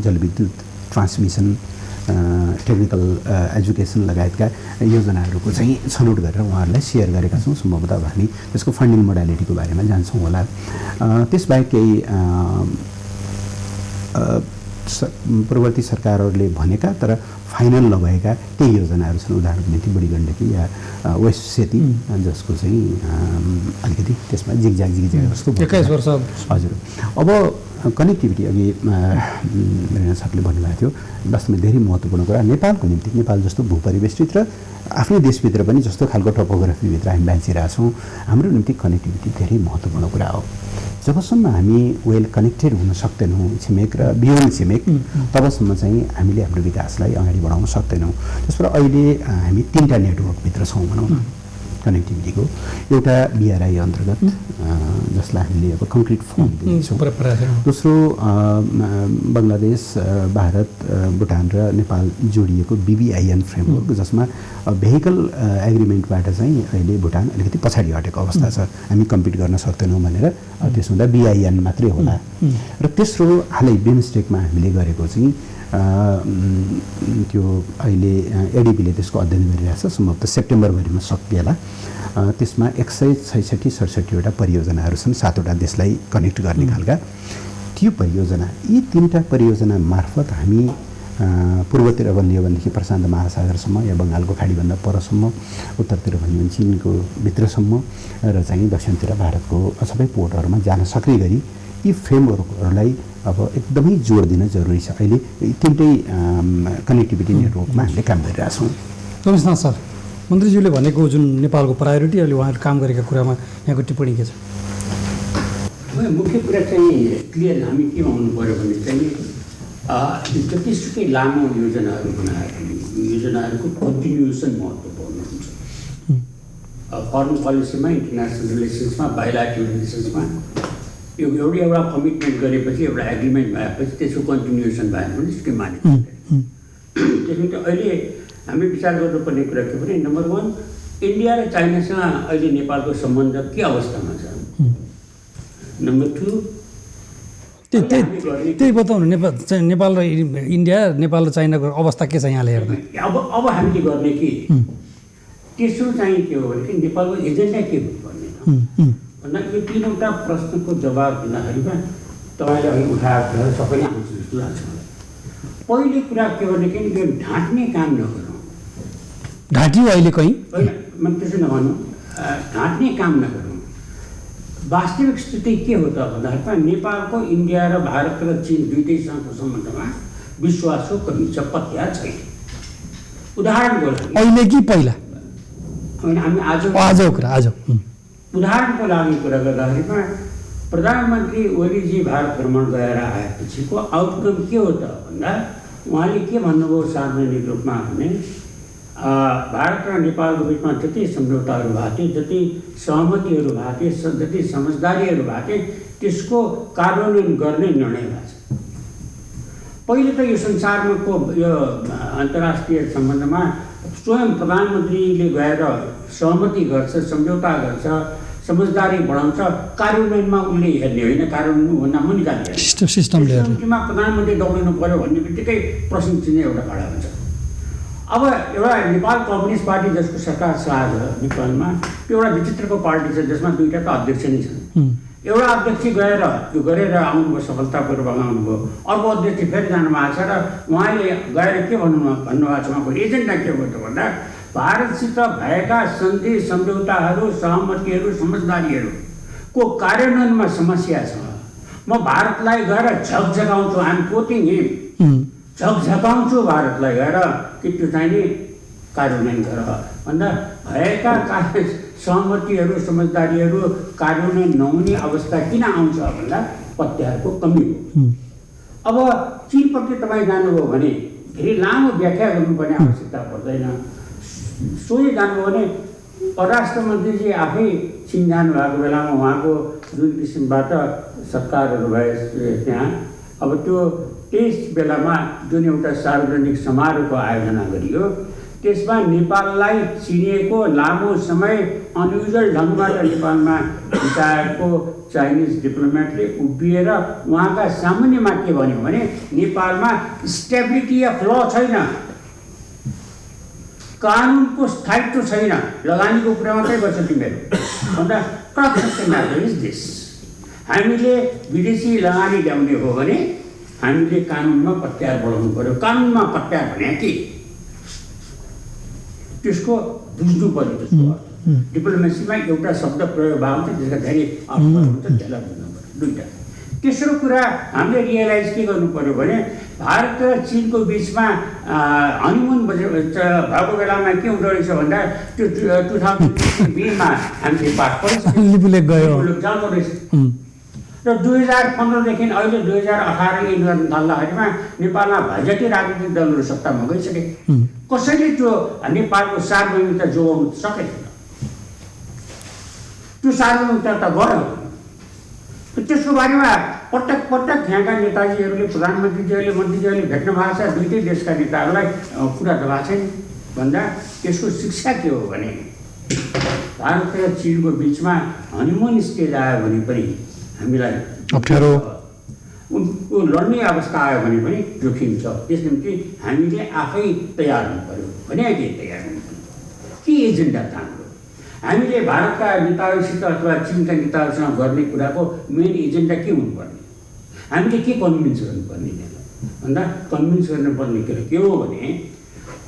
जलविद्युत, ट्रान्समिसन, टेक्निकल एजुकेसन लगायतका योजनाहरूको चाहिँ छनौट गरेर उहाँहरूलाई सेयर गरेका छौँ। सम्भवतः हामी त्यसको फन्डिङ मोडालिटीको बारेमा जान्छौँ होला। त्यसबाहेक केही पूर्ववर्ती सरकारहरूले भनेका तर फाइनल नभएका केही योजनाहरू छन्। उदाहरणको निम्ति बढी गण्डकी या वेस्ट सेती, जसको चाहिँ अलिकति त्यसमा जिगज्याग जस्तो 21 वर्ष। हजुर। अब कनेक्टिभिटी अघि मृणाल सरले भन्नुभएको थियो, वास्तवमा धेरै महत्त्वपूर्ण कुरा नेपालको निम्ति। नेपाल जस्तो भूपरिवेष्टित र आफ्नै देशभित्र पनि जस्तो खालको टोपोग्राफीभित्र हामी बाँचिरहेका छौँ, हाम्रो निम्ति कनेक्टिभिटी धेरै महत्त्वपूर्ण कुरा हो। जबसम्म हामी वेल कनेक्टेड हुन सक्दैनौँ छिमेक र बियोन्ड छिमेक, तबसम्म चाहिँ हामीले हाम्रो विकासलाई अगाडि बढाउन सक्दैनौँ। त्यसबाट अहिले हामी 3टा नेटवर्कभित्र छौँ भनौँ न कनेक्टिभिटीको। एउटा BRI अन्तर्गत जसलाई हामीले अब कङ्क्रिट फर्म दिन्छौँ। दोस्रो बङ्गलादेश, भारत, भुटान र नेपाल जोडिएको BBIN फ्रेमवर्क, जसमा भेहिकल एग्रिमेन्टबाट चाहिँ अहिले भुटान अलिकति पछाडि हटेको अवस्था छ, हामी कम्पिट गर्न सक्दैनौँ भनेर। त्यसो हुँदा BIN मात्रै होला। र तेस्रो हालै बिमस्टेकमा हामीले गरेको चाहिँ त्यो अहिले ADB-ले त्यसको अध्ययन गरिरहेछ, सम्भवतः सेप्टेम्बरभरिमा सकिएला। त्यसमा 166-67वटा परियोजनाहरू छन्, 7वटा देशलाई कनेक्ट गर्ने खालका। त्यो परियोजना, यी 3टा परियोजना मार्फत हामी पूर्वतिर भन्यो भनेदेखि प्रशान्त महासागरसम्म या बङ्गालको खाडीभन्दा परसम्म, उत्तरतिर भन्यो भने चीनको भित्रसम्म र चाहिँ दक्षिणतिर भारतको सबै पोर्टहरूमा जान सक्ने गरी यी फ्रेमवर्कहरूलाई अब एकदमै जोड दिन जरुरी छ। अहिले यी 3टै कनेक्टिभिटी नेटवर्कमा हामीले काम गरिरहेछौँ। रमेशनाथ सर, मन्त्रीज्यूले भनेको जुन नेपालको प्रायोरिटी अहिले उहाँहरूले काम गरेका कुरामा यहाँको टिप्पणी के छ? मुख्य कुरा चाहिँ क्लियर हामी के भन्नु पऱ्यो भने चाहिँ जतिसुकै लामो योजनाहरू बनाएको योजनाहरूको कन्टिन्युएसन महत्त्वपूर्ण हुन्छ। फरेन पोलिसीमा, इन्टरनेसनल रिलेसन्समा, बाइलाटरल रिलेसन्समा एउटा कमिटमेन्ट गरेपछि, एउटा एग्रिमेन्ट भएपछि त्यसको कन्टिन्युएसन भएन भने त्यसकै मान्यता। त्यसैले अहिले हामी विचार गर्नुपर्ने कुरा के भने नम्बर 1 इन्डिया र चाइनासँग अहिले नेपालको सम्बन्ध के अवस्थामा छ। नम्बर 2 त्यही बताउनु नेपाल र इन्डिया, नेपाल र चाइनाको अवस्था के छ यहाँले हेर्दा? अब हामीले गर्ने कि तेस्रो चाहिँ के हो भने नेपालको एजेन्डा के हुनुपर्ने भन्दा यो 3वटा प्रश्नको जवाब दिँदाखेरिमा तपाईँले अहिले उठाएको कुरा सबैले आउँछ जस्तो लाग्छ मलाई। पहिलो कुरा के भने यो ढाँट्ने काम नगरौँ। ढाँटियो अहिले कहीँ होइन, म त्यसो नभनौँ, ढाँट्ने काम नगरौँ। वास्तविक स्थिति के हो त भन्दाखेरि नेपालको इन्डिया र भारत र चीन दुईटैसँगको सम्बन्धमा विश्वासको कमी छ, पत्या छैन। उदाहरणको लागि अहिले कि पहिला? होइन, हामी आजको कुरा आज। उदाहरणको लागि कुरा गर्दाखेरिमा प्रधानमन्त्री ओलीजी भारत भ्रमण गएर आएपछिको आउटकम के हो त भन्दा उहाँले के भन्नुभयो सार्वजनिक रूपमा भने भारत र नेपालको बिचमा जति सम्झौताहरू भएको थियो, जति सहमतिहरू भएको थियो, जति समझदारीहरू भएको थियो, त्यसको कार्यान्वयन गर्ने निर्णय भएको छ। पहिले त यो संसारमा यो अन्तर्राष्ट्रिय सम्बन्धमा स्वयं प्रधानमन्त्रीले गएर सहमति गर्छ, सम्झौता गर्छ, समझदारी बढाउँछ, कार्यान्वयनमा उनले हेर्ने होइन, कार्यान्वयनभन्दा मुनि जाने सिस्टमले प्रधानमन्त्री दौडिनु पऱ्यो भन्ने बित्तिकै प्रश्न चिन्ह एउटा खडा हुन्छ। अब एउटा नेपाल कम्युनिस्ट पार्टी जसको सरकार छ नेपालमा, त्यो एउटा विचित्रको पार्टी छ जसमा दुईवटा त अध्यक्ष नै छन्। एउटा अध्यक्ष गएर त्यो गरेर आउनुभयो, सफलतापूर्वक आउनुभयो, अर्को अध्यक्ष फेरि जानुभएको छ र उहाँले गएर के भन्नुभएको छ, उहाँको एजेन्डा के हो त भन्दा भारतसित भएका सन्धि सम्झौताहरू, सहमतिहरू, समझदारीहरूको कार्यान्वयनमा समस्या छ। म भारतलाई गएर झकझकाउँछु, आइ एम कोटिङ हिम, झकझकाउँछु भारतलाई गएर कि त्यो चाहिँ नि कार्यान्वयन गर भन्दा भएका सहमतिहरू, समझदारीहरू कार्यान्वयन नहुने अवस्था किन आउँछ भन्दा पत्याहरूको कमी हो। अब चीनप्रति तपाईँ जानुभयो भने धेरै लामो व्याख्या गर्नुपर्ने आवश्यकता पर्दैन। सोही जानुभयो भने परराष्ट्र मन्त्रीजी आफै चीन जानुभएको बेलामा उहाँको जुन किसिमबाट सत्कारहरू भए त्यहाँ, अब त्यो त्यस बेलामा जुन एउटा सार्वजनिक समारोहको आयोजना गरियो त्यसमा नेपाललाई चिनिएको लामो समय अनयुजल ढङ्गबाट नेपालमा बिताएको चाइनिज डिप्लोमेटले उभिएर उहाँका सामान्यमा के भन्यो भने नेपालमा स्टेबिलिटी अफ ल छैन, कानुनको स्थायित्व छैन, लगानीको कुरा मात्रै गर्छ तिमीहरू भन्दा हामीले विदेशी लगानी ल्याउने हो भने हामीले कानुनमा पत्यार बढाउनु पर्यो। कानुनमा पत्यार भने के त्यसको बुझ्नु पर्यो। त्यसको डिप्लोमेसीमा एउटा शब्द प्रयोग भएको हुन्छ, त्यसका धेरै अर्थ हुन्छ, त्यसलाई बुझ्नु पर्यो। दुईवटा। तेस्रो कुरा हामीले रियलाइज के गर्नु पर्यो भने भारत र चीनको बिचमा हनिमुन भएको बेलामा के हुँदो रहेछ भन्दा त्यो 2020मा हामीले पाठ पढ्यौँ जाँदो रहेछ र 2015देखि अहिले 2018 गर्न थाल्दाखेरिमा नेपालमा भएजति राजनीतिक दलहरू सत्तामा गइसके। कसैले त्यो नेपालको सार्वभौमिकता जोगाउनु सकेन। त्यो सार्वभौमिकता त गयो। त्यसको बारेमा पटक पटक यहाँका नेताजीहरूले, प्रधानमन्त्रीजीहरूले, मन्त्रीजीहरूले भेट्नु भएको छ। दुईटै देशका नेताहरूलाई कुरा त भएको छैन भन्दा त्यसको शिक्षा के हो भने भारत र चीनको बिचमा हनिमुन स्टेज आयो भने पनि हामीलाई अप्ठ्यारो लड्ने अवस्था आयो भने पनि जोखिम छ। त्यस निम्ति हामीले आफै तयार हुनु पर्यो भने के तयार हुनु पर्यो, के एजेन्डा तान्नु। हामीले भारतका नेताहरूसित अथवा चीनका नेताहरूसँग गर्ने कुराको मेन एजेन्डा के हुनुपर्ने, हामीले के कन्भिन्स गर्नुपर्ने भन्दा कन्भिन्स गर्नुपर्ने के हो भने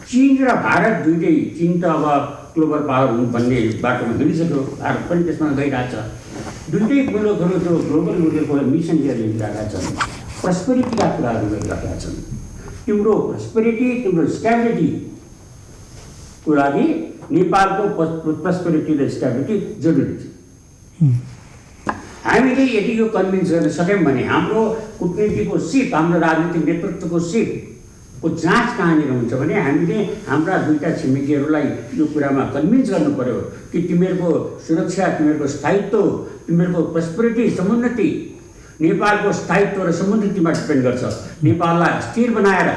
चीन र भारत दुईटै, चीन त अब ग्लोबल पावर हुनुपर्ने बाटोमा हिँडिसक्यो, भारत पनि त्यसमा गइरहेछ। दुईटै मुलुकहरू त्यो ग्लोबल मुलुकको मिसन लिएर हिँडिरहेका छन्, प्रस्पेरिटीका कुराहरू गरिरहेका छन्। तिम्रो प्रस्पेरिटी, तिम्रो स्टेबिलिटीको लागि नेपालको प्रस्पेरिटी र स्टेबिलिटी जरुरी छ। हामीले यदि यो कन्भिन्स गर्न सक्यौँ भने हाम्रो कूटनीतिको सिप, हाम्रो राजनीतिक नेतृत्वको सिपको जाँच कहाँनिर हुन्छ भने हामीले हाम्रा दुईटा छिमेकीहरूलाई यो कुरामा कन्भिन्स गर्नु पर्यो कि तिमीहरूको सुरक्षा, तिमीहरूको स्थायित्व, तिमीहरूको प्रस्पेरिटी, समुन्नति नेपालको स्थायित्व र समुन्नतिमा डिपेन्ड गर्छ। नेपाललाई स्थिर बनाएर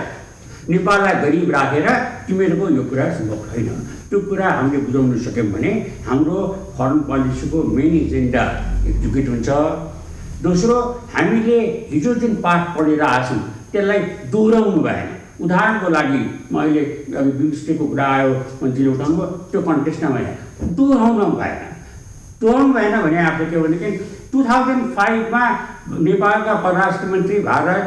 नेपाललाई गरिब राखेर तिमीहरूको यो कुरा सम्भव छैन। त्यो कुरा हामीले बुझाउन सक्यौँ भने हाम्रो फरेन पोलिसीको मेन एजेन्डा एक्जिक्युट हुन्छ। दोस्रो, हामीले हिजो जुन पाठ पढेर आछौँ त्यसलाई दोहोऱ्याउनु भएन। उदाहरणको लागि म अहिले बिमस्टेकको कुरा आयो मन्त्रीले उठाउनु भयो, त्यो कन्टेक्स्टमा भएन, दोहोऱ्याउनु भएन भने आफूले के भनेदेखि 2005 नेपालका परराष्ट्र मन्त्री भारत,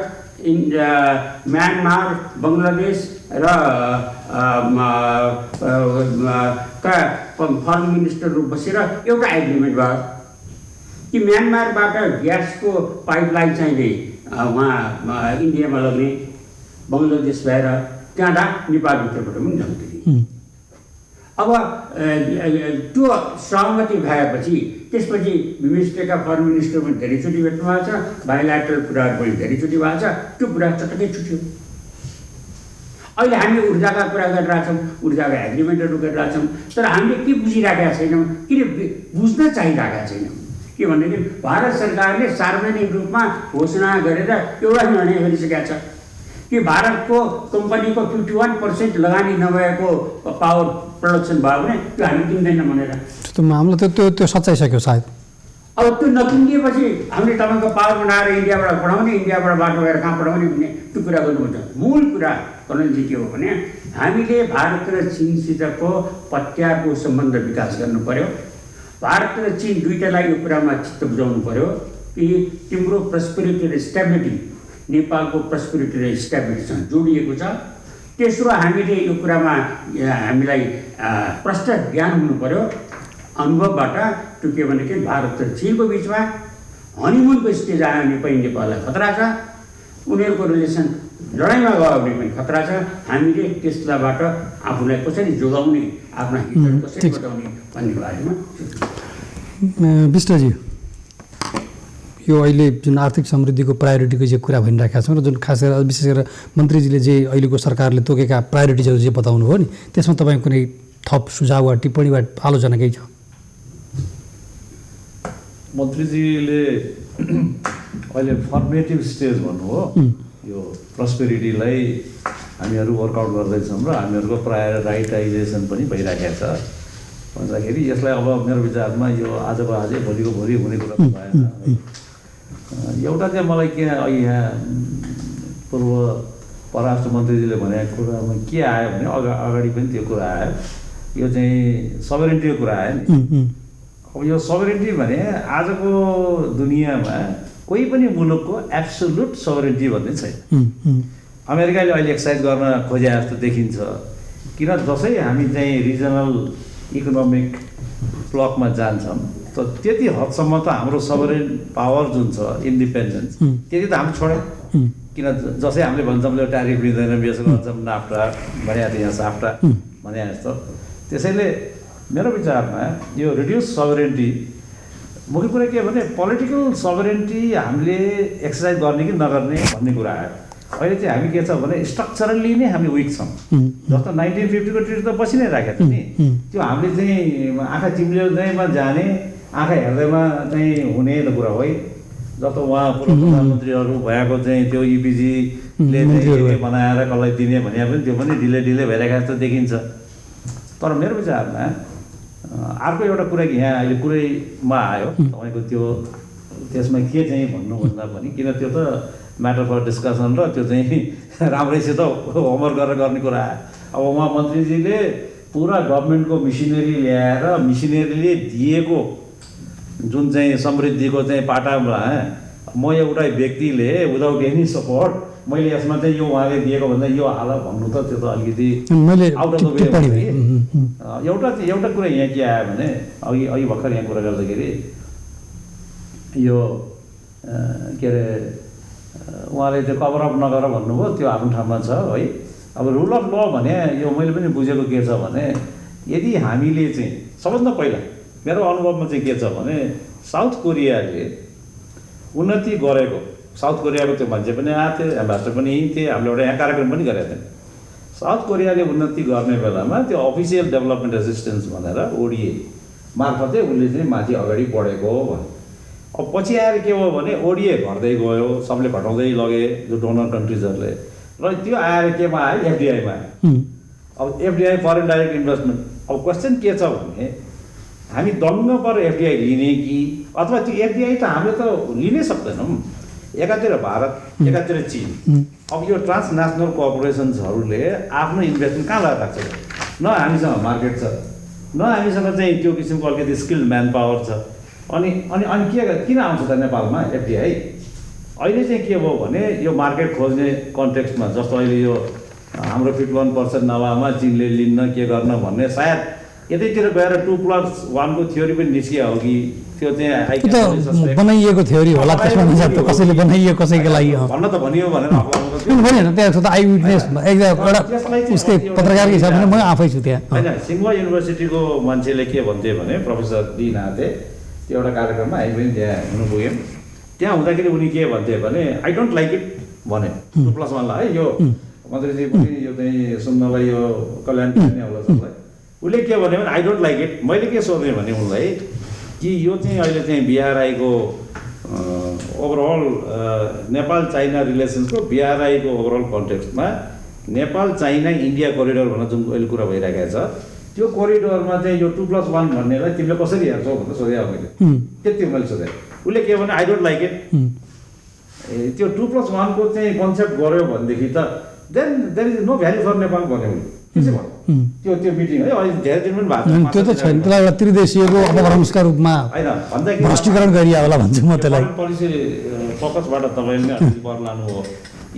म्यानमार, बङ्गलादेश र फरेन मिनिस्टरहरू बसेर एउटा एग्रिमेन्ट भयो कि म्यानमारबाट ग्यासको पाइपलाइन चाहिने वहाँ इन्डियामा लग्ने, बङ्गलादेश भएर त्यहाँ नेपालभित्रबाट पनि जान्थ्यो। अब त्यो सहमति भएपछि त्यसपछि बिमस्टेकका फरेन मिनिस्टर पनि धेरैचोटि भेट्नु भएको छ, बायोल्याटरल कुराहरू पनि धेरैचोटि भएको छ, त्यो कुरा चटक्कै छुट्यो। अहिले हामी ऊर्जाका कुरा गरिरहेछौँ, ऊर्जाका एग्रिमेन्टहरू गरिरहेछौँ, तर हामीले के बुझिराखेका छैनौँ, किन बुझ्न चाहिरहेका छैनौँ के भनेदेखि भारत सरकारले सार्वजनिक रूपमा घोषणा गरेर एउटा निर्णय गरिसकेका छ कि भारतको कम्पनीको 51% लगानी नभएको पावर प्रोडक्सन भयो भने त्यो हामी किन्दैन भनेर। त्यो मामला त्यो सच्याइसक्यो सायद। अब त्यो नकिनिएपछि हामीले तपाईँको पावर बनाएर इन्डियाबाट पठाउने, इन्डियाबाट बाटो गएर कहाँ पठाउने भन्ने त्यो कुरा गर्नुपर्छ। मूल कुरा कर्णेलजी के हो भने हामीले भारत र चीनसितको पत्यारको सम्बन्ध विकास गर्नु पर्यो। भारत र चीन दुईटालाई यो कुरामा चित्त बुझाउनु पर्यो कि तिम्रो प्रस्पेरिटी र स्टेबिलिटी नेपालको प्रस्पेरिटी र स्टेबिलिटीसँग जोडिएको छ। तेस्रो, हामीले यो कुरामा हामीलाई प्रष्ट ज्ञान हुनु पर्यो अनुभवबाट। त्यो के भनेदेखि भारत र चीनको बिचमा हनिमुनको स्टेज आयो भने पनि नेपाललाई खतरा छ, उनीहरूको रिलेसन लडाइँमा गयो भने पनि खतरा छ। हामीले त्यसलाबाट आफूलाई कसरी जोगाउने, आफ्ना हितहरू कसरी बचाउने भन्ने बारेमा विष्टजी, यो अहिले जुन आर्थिक समृद्धिको प्रायोरिटीको जे कुरा भनिराखेका छौँ र जुन खास गरेर विशेष गरेर मन्त्रीजीले जे अहिलेको सरकारले तोकेका प्रायोरिटिजहरू जे बताउनु हो नि, त्यसमा तपाईँ कुनै थप सुझाव वा टिप्पणी वा आलोचना केही छ? मन्त्रीजीले अहिले फर्मेटिभ स्टेज भन्नुभयो, यो प्रस्पेरिटीलाई हामीहरू वर्कआउट गर्दैछौँ र हामीहरूको प्रायोरिटाइजेसन पनि भइराखेको छ भन्दाखेरि यसलाई अब मेरो विचारमा यो आजको आजै भोलिको भोलि हुने कुरा भएन। एउटा चाहिँ मलाई के यहाँ पूर्व परराष्ट्र मन्त्रीजीले भनेको कुरामा के आयो भने अगाडि पनि त्यो कुरा आयो, यो चाहिँ सभरेन्टीको कुरा आयो नि। अब यो सभरेन्टी भने आजको दुनियाँमा कोही पनि मुलुकको एब्सोल्युट सभरेन्टी भन्ने छैन। अमेरिकाले अहिले एक्सर्साइज गर्न खोजे जस्तो देखिन्छ, किन जसै हामी चाहिँ रिजनल इकोनोमिक ब्लकमा जान्छौँ त त्यति हदसम्म त हाम्रो सभरेन पावर जुन छ इन्डिपेन्डेन्स त्यति त हामी छोड्यौँ। किन जसै हामीले भन्छौँ यो ट्यारिफ लिँदैन, बेस गर्छौँ, नाफ्टा भनेको थियो, यहाँ साफ्टा भने जस्तो। त्यसैले मेरो विचारमा यो रिड्युस सभरेन्टी मुख्य कुरा के भने पोलिटिकल सभरेन्टी हामीले एक्सर्साइज गर्ने कि नगर्ने भन्ने कुरा आयो। अहिले चाहिँ हामी के छ भने स्ट्रक्चरली नै हामी विक छौँ। जस्तो 1950 को ट्रिट त बसि नै राखेको छ नि, त्यो हामीले चाहिँ आँखा चिम्लिँदैमा जाने, आँखा हेर्दैमा चाहिँ हुने त कुरा हो है। जस्तो उहाँ पूर्व प्रधानमन्त्रीहरू भएको चाहिँ त्यो इपिजीले बनाएर कसलाई दिने भने पनि त्यो पनि ढिले भइरहेको जस्तो देखिन्छ। तर मेरो विचारमा अर्को एउटा कुरा कि यहाँ अहिले कुरैमा आयो तपाईँको त्यो त्यसमा के चाहिँ भन्नुभन्दा पनि किन त्यो त म्याटर फर डिस्कसन र त्यो चाहिँ राम्रैसित होमवर्क गरेर गर्ने कुरा आयो। अब उहाँ मन्त्रीजीले पुरा गभर्मेन्टको मिसिनरी ल्याएर मिसिनरीले दिएको जुन चाहिँ समृद्धिको चाहिँ पाटामा म एउटा व्यक्तिले विदाउट एनी सपोर्ट मैले यसमा चाहिँ यो उहाँले दिएको भन्दा यो हाल भन्नु त त्यो त अलिकति आउट अफ द वे। एउटा कुरा यहाँ के आयो भने अघि भर्खर यहाँ कुरा गर्दाखेरि यो के अरे उहाँले त्यो कभरअप नगर भन्नुभयो, त्यो आफ्नो ठाउँमा छ है। अब रुल अफ ल भने यो मैले पनि बुझेको के छ भने यदि हामीले चाहिँ सबभन्दा पहिला मेरो अनुभवमा चाहिँ के छ भने साउथ कोरियाले उन्नति गरेको, साउथ कोरियाको त्यो मान्छे पनि आएको थियो, एम्बेसडर पनि यहीँ थिए, हामीले एउटा यहाँ कार्यक्रम पनि गरेका थियौँ। साउथ कोरियाले उन्नति गर्ने बेलामा त्यो अफिसियल डेभलपमेन्ट एसिस्टेन्स भनेर ओडिए मार्फतै उसले चाहिँ माथि अगाडि बढेको हो भने अब पछि आएर के भयो भने ओडिए घट्दै गयो, सबले घटाउँदै लगे जो डोनर कन्ट्रिजहरूले। र त्यो आएर केमा आयो एफडिआईमा आयो अब एफडिआई फरेन डाइरेक्ट इन्भेस्टमेन्ट अब क्वेसन के छ भने हामी दङ्ग पर एफडिआई लिने कि अथवा त्यो एफडिआई त हामीले त लिनै सक्दैनौँ एकातिर भारत एकातिर चीन अब यो ट्रान्सनेसनल कर्पोरेसन्सहरूले आफ्नो इन्भेस्टमेन्ट कहाँ लगाएर राख्छ न हामीसँग मार्केट छ न हामीसँग चाहिँ त्यो किसिमको अलिकति स्किल्ड म्यान पावर छ अनि अनि अनि के किन आउँछ त नेपालमा एफडिआई अहिले चाहिँ के भयो भने यो मार्केट खोज्ने कन्टेक्स्टमा जस्तो अहिले यो हाम्रो 51% नभएमा चिनले लिन्न के गर्न भन्ने सायद यतैतिर गएर 2+1 को थ्योरी पनि निस्किया हो कि त्यो चाहिँ बनाइएको थ्योरी होला त्यसमा हिसाब त कसैले बनाइयो कसैको लागि भन्न त भनियो भनेर होइन त्यहाँ त आई विटनेस एउटा उसकै पत्रकारको हिसाबले म आफै छु त्यहाँ होइन सिङ्गवा युनिभर्सिटीको मान्छेले के भन्थे भने प्रोफेसर डी नाथे त्यो एउटा कार्यक्रममा हामी पनि त्यहाँ हुनु पुग्यौँ त्यहाँ हुँदाखेरि उनी के भन्थे भने आई डोन्ट लाइक इट भने 2+1 लाई है यो मन्त्रीजी पनि यो चाहिँ सुन्नलाई यो कल्याण गर्ने होला सबलाई उसले के भन्यो भने आई डोन्ट लाइक इट मैले के सोधेँ भने उनलाई कि यो चाहिँ अहिले चाहिँ बिआरआईको ओभरअल नेपाल चाइना रिलेसन्सको बिआरआईको ओभरअल कन्टेक्स्टमा नेपाल चाइना इन्डिया कोरिडोर भनेर जुन अहिले कुरा भइरहेको छ त्यो कोरिडोरमा चाहिँ यो 2+1 भन्नेलाई तिमीले कसरी हेर्छौ भनेर सोधेँ मैले त्यति मैले सोधेँ उसले के भने आई डोन्ट लाइक इट त्यो 2+1 को चाहिँ कन्सेप्ट गर्यो भनेदेखि त then there is no value for Nepal भन्यो त्यो त्यो मिटिङ है अहिले धेरै दिन पनि भएको त्यो त छैन त्यसलाई एउटा त्रिदेशीयको अपभ्रंशका रूपमा होइन भन्दाखेरि भ्रष्टीकरण गरिया होला भन्छु म त्यसलाई पोलिसी फोकसबाट तपाईँले पर लानु हो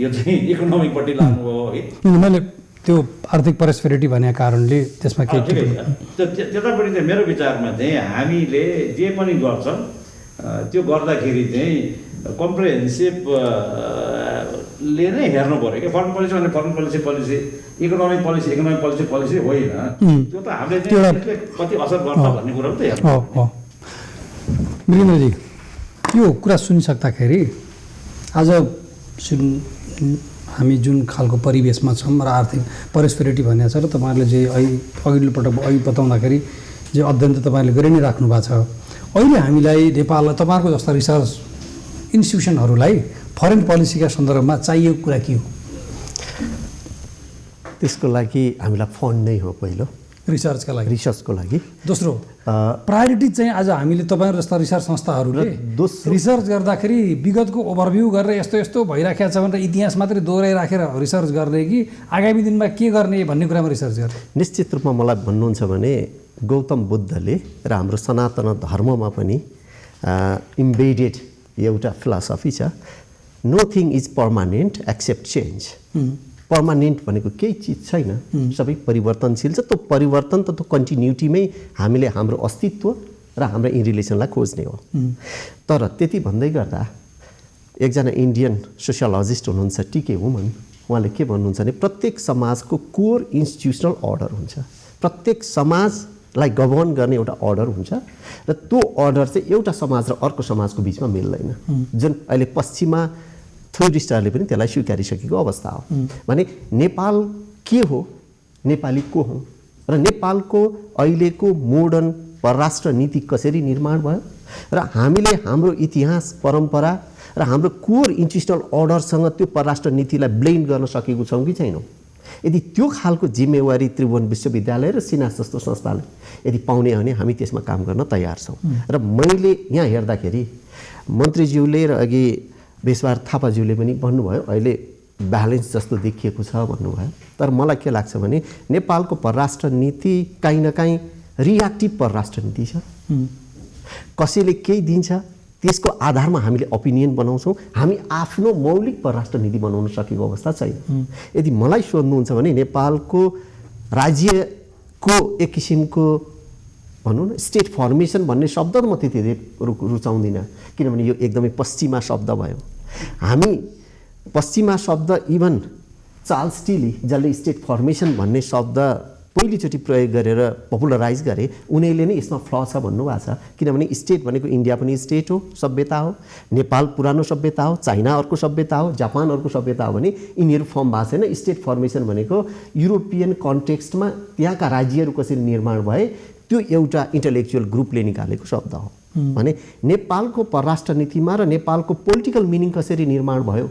यो चाहिँ इकोनोमिकपट्टि लानु हो है मैले त्यो आर्थिक पर्सपेरिटी भनेको कारणले त्यसमा केही त्यतापट्टि चाहिँ मेरो विचारमा चाहिँ हामीले जे पनि गर्छौँ त्यो गर्दाखेरि चाहिँ कम्प्रिहेन्सिभ ले नै हेर्नु पऱ्यो कि फरेन पोलिसी भने फरेन पोलिसी इकोनोमिक पोलिसी होइन त्यो त हामीले कति असर गर्छ भन्ने कुरो त हेर्नु वीरेन्द्रजी यो कुरा सुनिसक्दाखेरि आज हामी जुन खालको परिवेशमा छौँ र आर्थिक पर्सपेरिटी भनेको छ र तपाईँहरूले जे अघिल्लो पटक अघि बताउँदाखेरि जे अध्ययन त तपाईँहरूले गरि नै राख्नु भएको छ अहिले हामीलाई नेपाललाई तपाईँहरूको जस्ता रिसर्च इन्स्टिट्युसनहरूलाई फरेन पोलिसीका सन्दर्भमा चाहिएको कुरा के हो त्यसको लागि हामीलाई फन्ड नै हो पहिलो रिसर्चको लागि दोस्रो प्रायोरिटी चाहिँ आज हामीले तपाईँहरू जस्ता रिसर्च संस्थाहरूले रिसर्च गर्दाखेरि विगतको ओभरभ्यू गरेर यस्तो यस्तो भइराखेको छ भनेर इतिहास मात्रै दोहोऱ्याइराखेर रिसर्च गर्ने कि आगामी दिनमा के गर्ने भन्ने कुरामा रिसर्च गर्ने निश्चित रूपमा मलाई भन्नुहुन्छ भने गौतम बुद्धले र हाम्रो सनातन धर्ममा पनि इम्बेडेड एउटा फिलोसफी छ nothing is permanent except change permanent भनेको केही चिज छैन सबै परिवर्तनशील छ त्यो परिवर्तन त त्यो कन्टिन्युटीमै हामीले हाम्रो अस्तित्व र हाम्रो रिलेसनलाई खोज्ने हो तर त्यति भन्दै गर्दा एकजना इन्डियन सोसियोलोजिस्ट हुनुहुन्छ टिके वुमन उहाँले के भन्नुहुन्छ भने प्रत्येक समाजको कोर इन्स्टिट्युसनल अर्डर हुन्छ प्रत्येक समाजलाई गभर्न गर्ने एउटा अर्डर हुन्छ र त्यो अर्डर चाहिँ एउटा समाज र अर्को समाजको बिचमा मिल्दैन जुन अहिले पश्चिमा थ्योरिस्टहरूले पनि त्यसलाई स्वीकारिसकेको अवस्था हो भने नेपाल के हो नेपाली को हौँ र नेपालको अहिलेको मोडर्न परराष्ट्र नीति कसरी निर्माण भयो र हामीले हाम्रो इतिहास परम्परा र हाम्रो कोर इन्स्टिट्युसनल अर्डरसँग त्यो परराष्ट्र नीतिलाई ब्लेन्ड गर्न सकेको छौँ कि छैनौँ यदि त्यो खालको जिम्मेवारी त्रिभुवन विश्वविद्यालय र सिनास जस्तो संस्थाले यदि पाउने हो भने हामी त्यसमा काम गर्न तयार छौँ र मैले यहाँ हेर्दाखेरि मन्त्रीज्यूले र अघि बेसवार थापाज्यूले पनि भन्नुभयो अहिले ब्यालेन्स जस्तो देखिएको छ भन्नुभयो तर मलाई के लाग्छ भने नेपालको परराष्ट्र नीति काहीँ न काहीँ रियाक्टिभ परराष्ट्र नीति छ कसैले केही दिन्छ त्यसको आधारमा हामीले ओपिनियन बनाउँछौँ हामी आफ्नो मौलिक परराष्ट्र नीति बनाउन सकेको अवस्था छैन यदि मलाई सोध्नुहुन्छ भने नेपालको राज्यको एक किसिमको भनौँ न स्टेट फर्मेसन भन्ने शब्द त म त्यति रुचाउँदिनँ किनभने यो एकदमै पश्चिमा शब्द भयो हामी पश्चिमा शब्द इभन चार्ल्स टिली जसले स्टेट फर्मेसन भन्ने शब्द पहिलोचोटि प्रयोग गरेर पपुलराइज गरे उनीहरूले नै यसमा फ्ल छ भन्नुभएको छ किनभने स्टेट भनेको इन्डिया पनि स्टेट हो सभ्यता हो नेपाल पुरानो सभ्यता हो चाइना अर्को सभ्यता हो जापान अर्को सभ्यता हो भने यिनीहरू फर्म भएको छैन स्टेट फर्मेसन भनेको युरोपियन कन्टेक्स्टमा त्यहाँका राज्यहरू कसरी निर्माण भए त्यो एउटा इन्टेलेक्चुअल ग्रुपले निकालेको शब्द हो भने नेपालको परराष्ट्र नीतिमा र नेपालको पोलिटिकल मिनिङ कसरी निर्माण भयो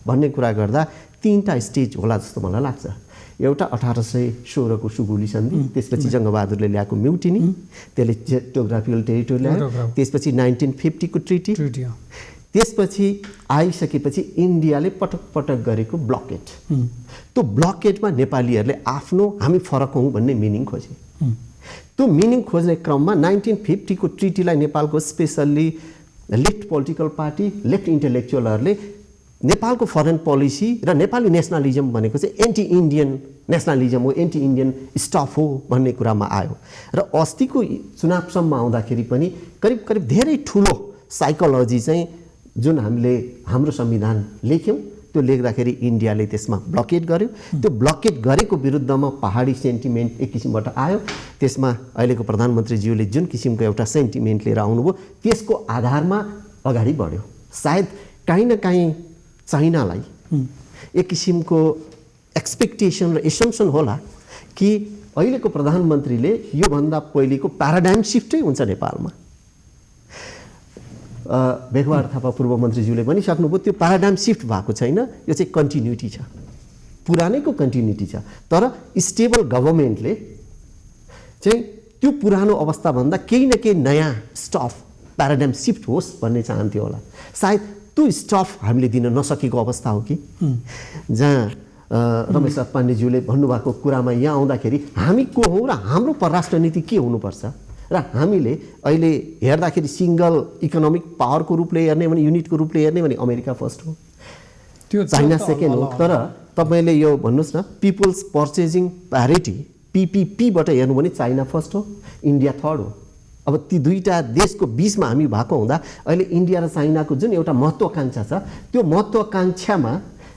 भन्ने कुरा गर्दा 3टा स्टेज होला जस्तो मलाई लाग्छ। एउटा 1816 को सुगुली सन्धि, त्यसपछि जङ्गबहादुरले ल्याएको म्युटिनी, त्यसले जियोग्राफिकल टेरिटोरी ल्यायो, त्यसपछि 1950 को ट्रिटी, त्यसपछि आइसकेपछि इन्डियाले पटक पटक गरेको ब्लकेट। त्यो ब्लकेटमा नेपालीहरूले आफ्नो हामी फरक हौँ भन्ने मिनिङ खोजे। त्यो मिनिङ खोज्ने क्रममा 1950 को ट्रिटीलाई नेपालको specially left political party, left इन्टेलेक्चुअलहरूले नेपालको फरेन पोलिसी र नेपाली नेसनलिजम भनेको चाहिँ एन्टी इन्डियन नेसनलिजम हो, एन्टी इन्डियन स्टफ हो भन्ने कुरामा आयो। र अस्तिको चुनावसम्म आउँदाखेरि पनि करिब करिब धेरै ठुलो साइकोलोजी चाहिँ जुन हामीले हाम्रो संविधान लेख्यौँ त्यो लेख्दाखेरि इन्डियाले त्यसमा ब्लकेट गर्यो। त्यो ब्लकेट गरेको विरुद्धमा पहाडी सेन्टिमेन्ट एक किसिमबाट आयो। त्यसमा अहिलेको प्रधानमन्त्रीज्यूले जुन किसिमको एउटा सेन्टिमेन्ट लिएर आउनुभयो त्यसको आधारमा अगाडि बढ्यो। सायद काहीँ न काहीँ चाइनालाई एक किसिमको एक्सपेक्टेसन र एसम्सन होला कि अहिलेको प्रधानमन्त्रीले योभन्दा पहिलेको प्याराडाइम सिफ्टै हुन्छ नेपालमा। भेगबहादुर थापा पूर्व मन्त्रीज्यूले भनिसक्नुभयो त्यो प्याराडाइम सिफ्ट भएको छैन, यो चाहिँ कन्टिन्युटी छ, पुरानैको कन्टिन्युटी छ। तर स्टेबल गभर्मेन्टले चाहिँ त्यो पुरानो अवस्थाभन्दा केही न केही नयाँ स्टफ प्याराडाइम सिफ्ट होस् भन्ने चाहन्थ्यो होला। सायद त्यो स्टफ हामीले दिन नसकेको अवस्था हो कि जहाँ रमेश पाण्डेज्यूले भन्नुभएको कुरामा यहाँ आउँदाखेरि हामी को हौँ र हाम्रो परराष्ट्र नीति के हुनुपर्छ र हामीले अहिले हेर्दाखेरि सिङ्गल इकोनोमिक पावरको रूपले हेर्ने भने, युनिटको रूपले हेर्ने भने अमेरिका फर्स्ट हो, त्यो चाइना सेकेन्ड हो। तर तपाईँले यो भन्नुहोस् न पिपल्स पर्चेजिङ प्यारिटी PPPबाट हेर्नु भने चाइना फर्स्ट हो, इन्डिया थर्ड हो। अब ती दुईटा देशको बिचमा हामी भएको हुँदा अहिले इन्डिया र चाइनाको जुन एउटा महत्त्वाकांक्षा छ त्यो महत्त्वाकांक्षामा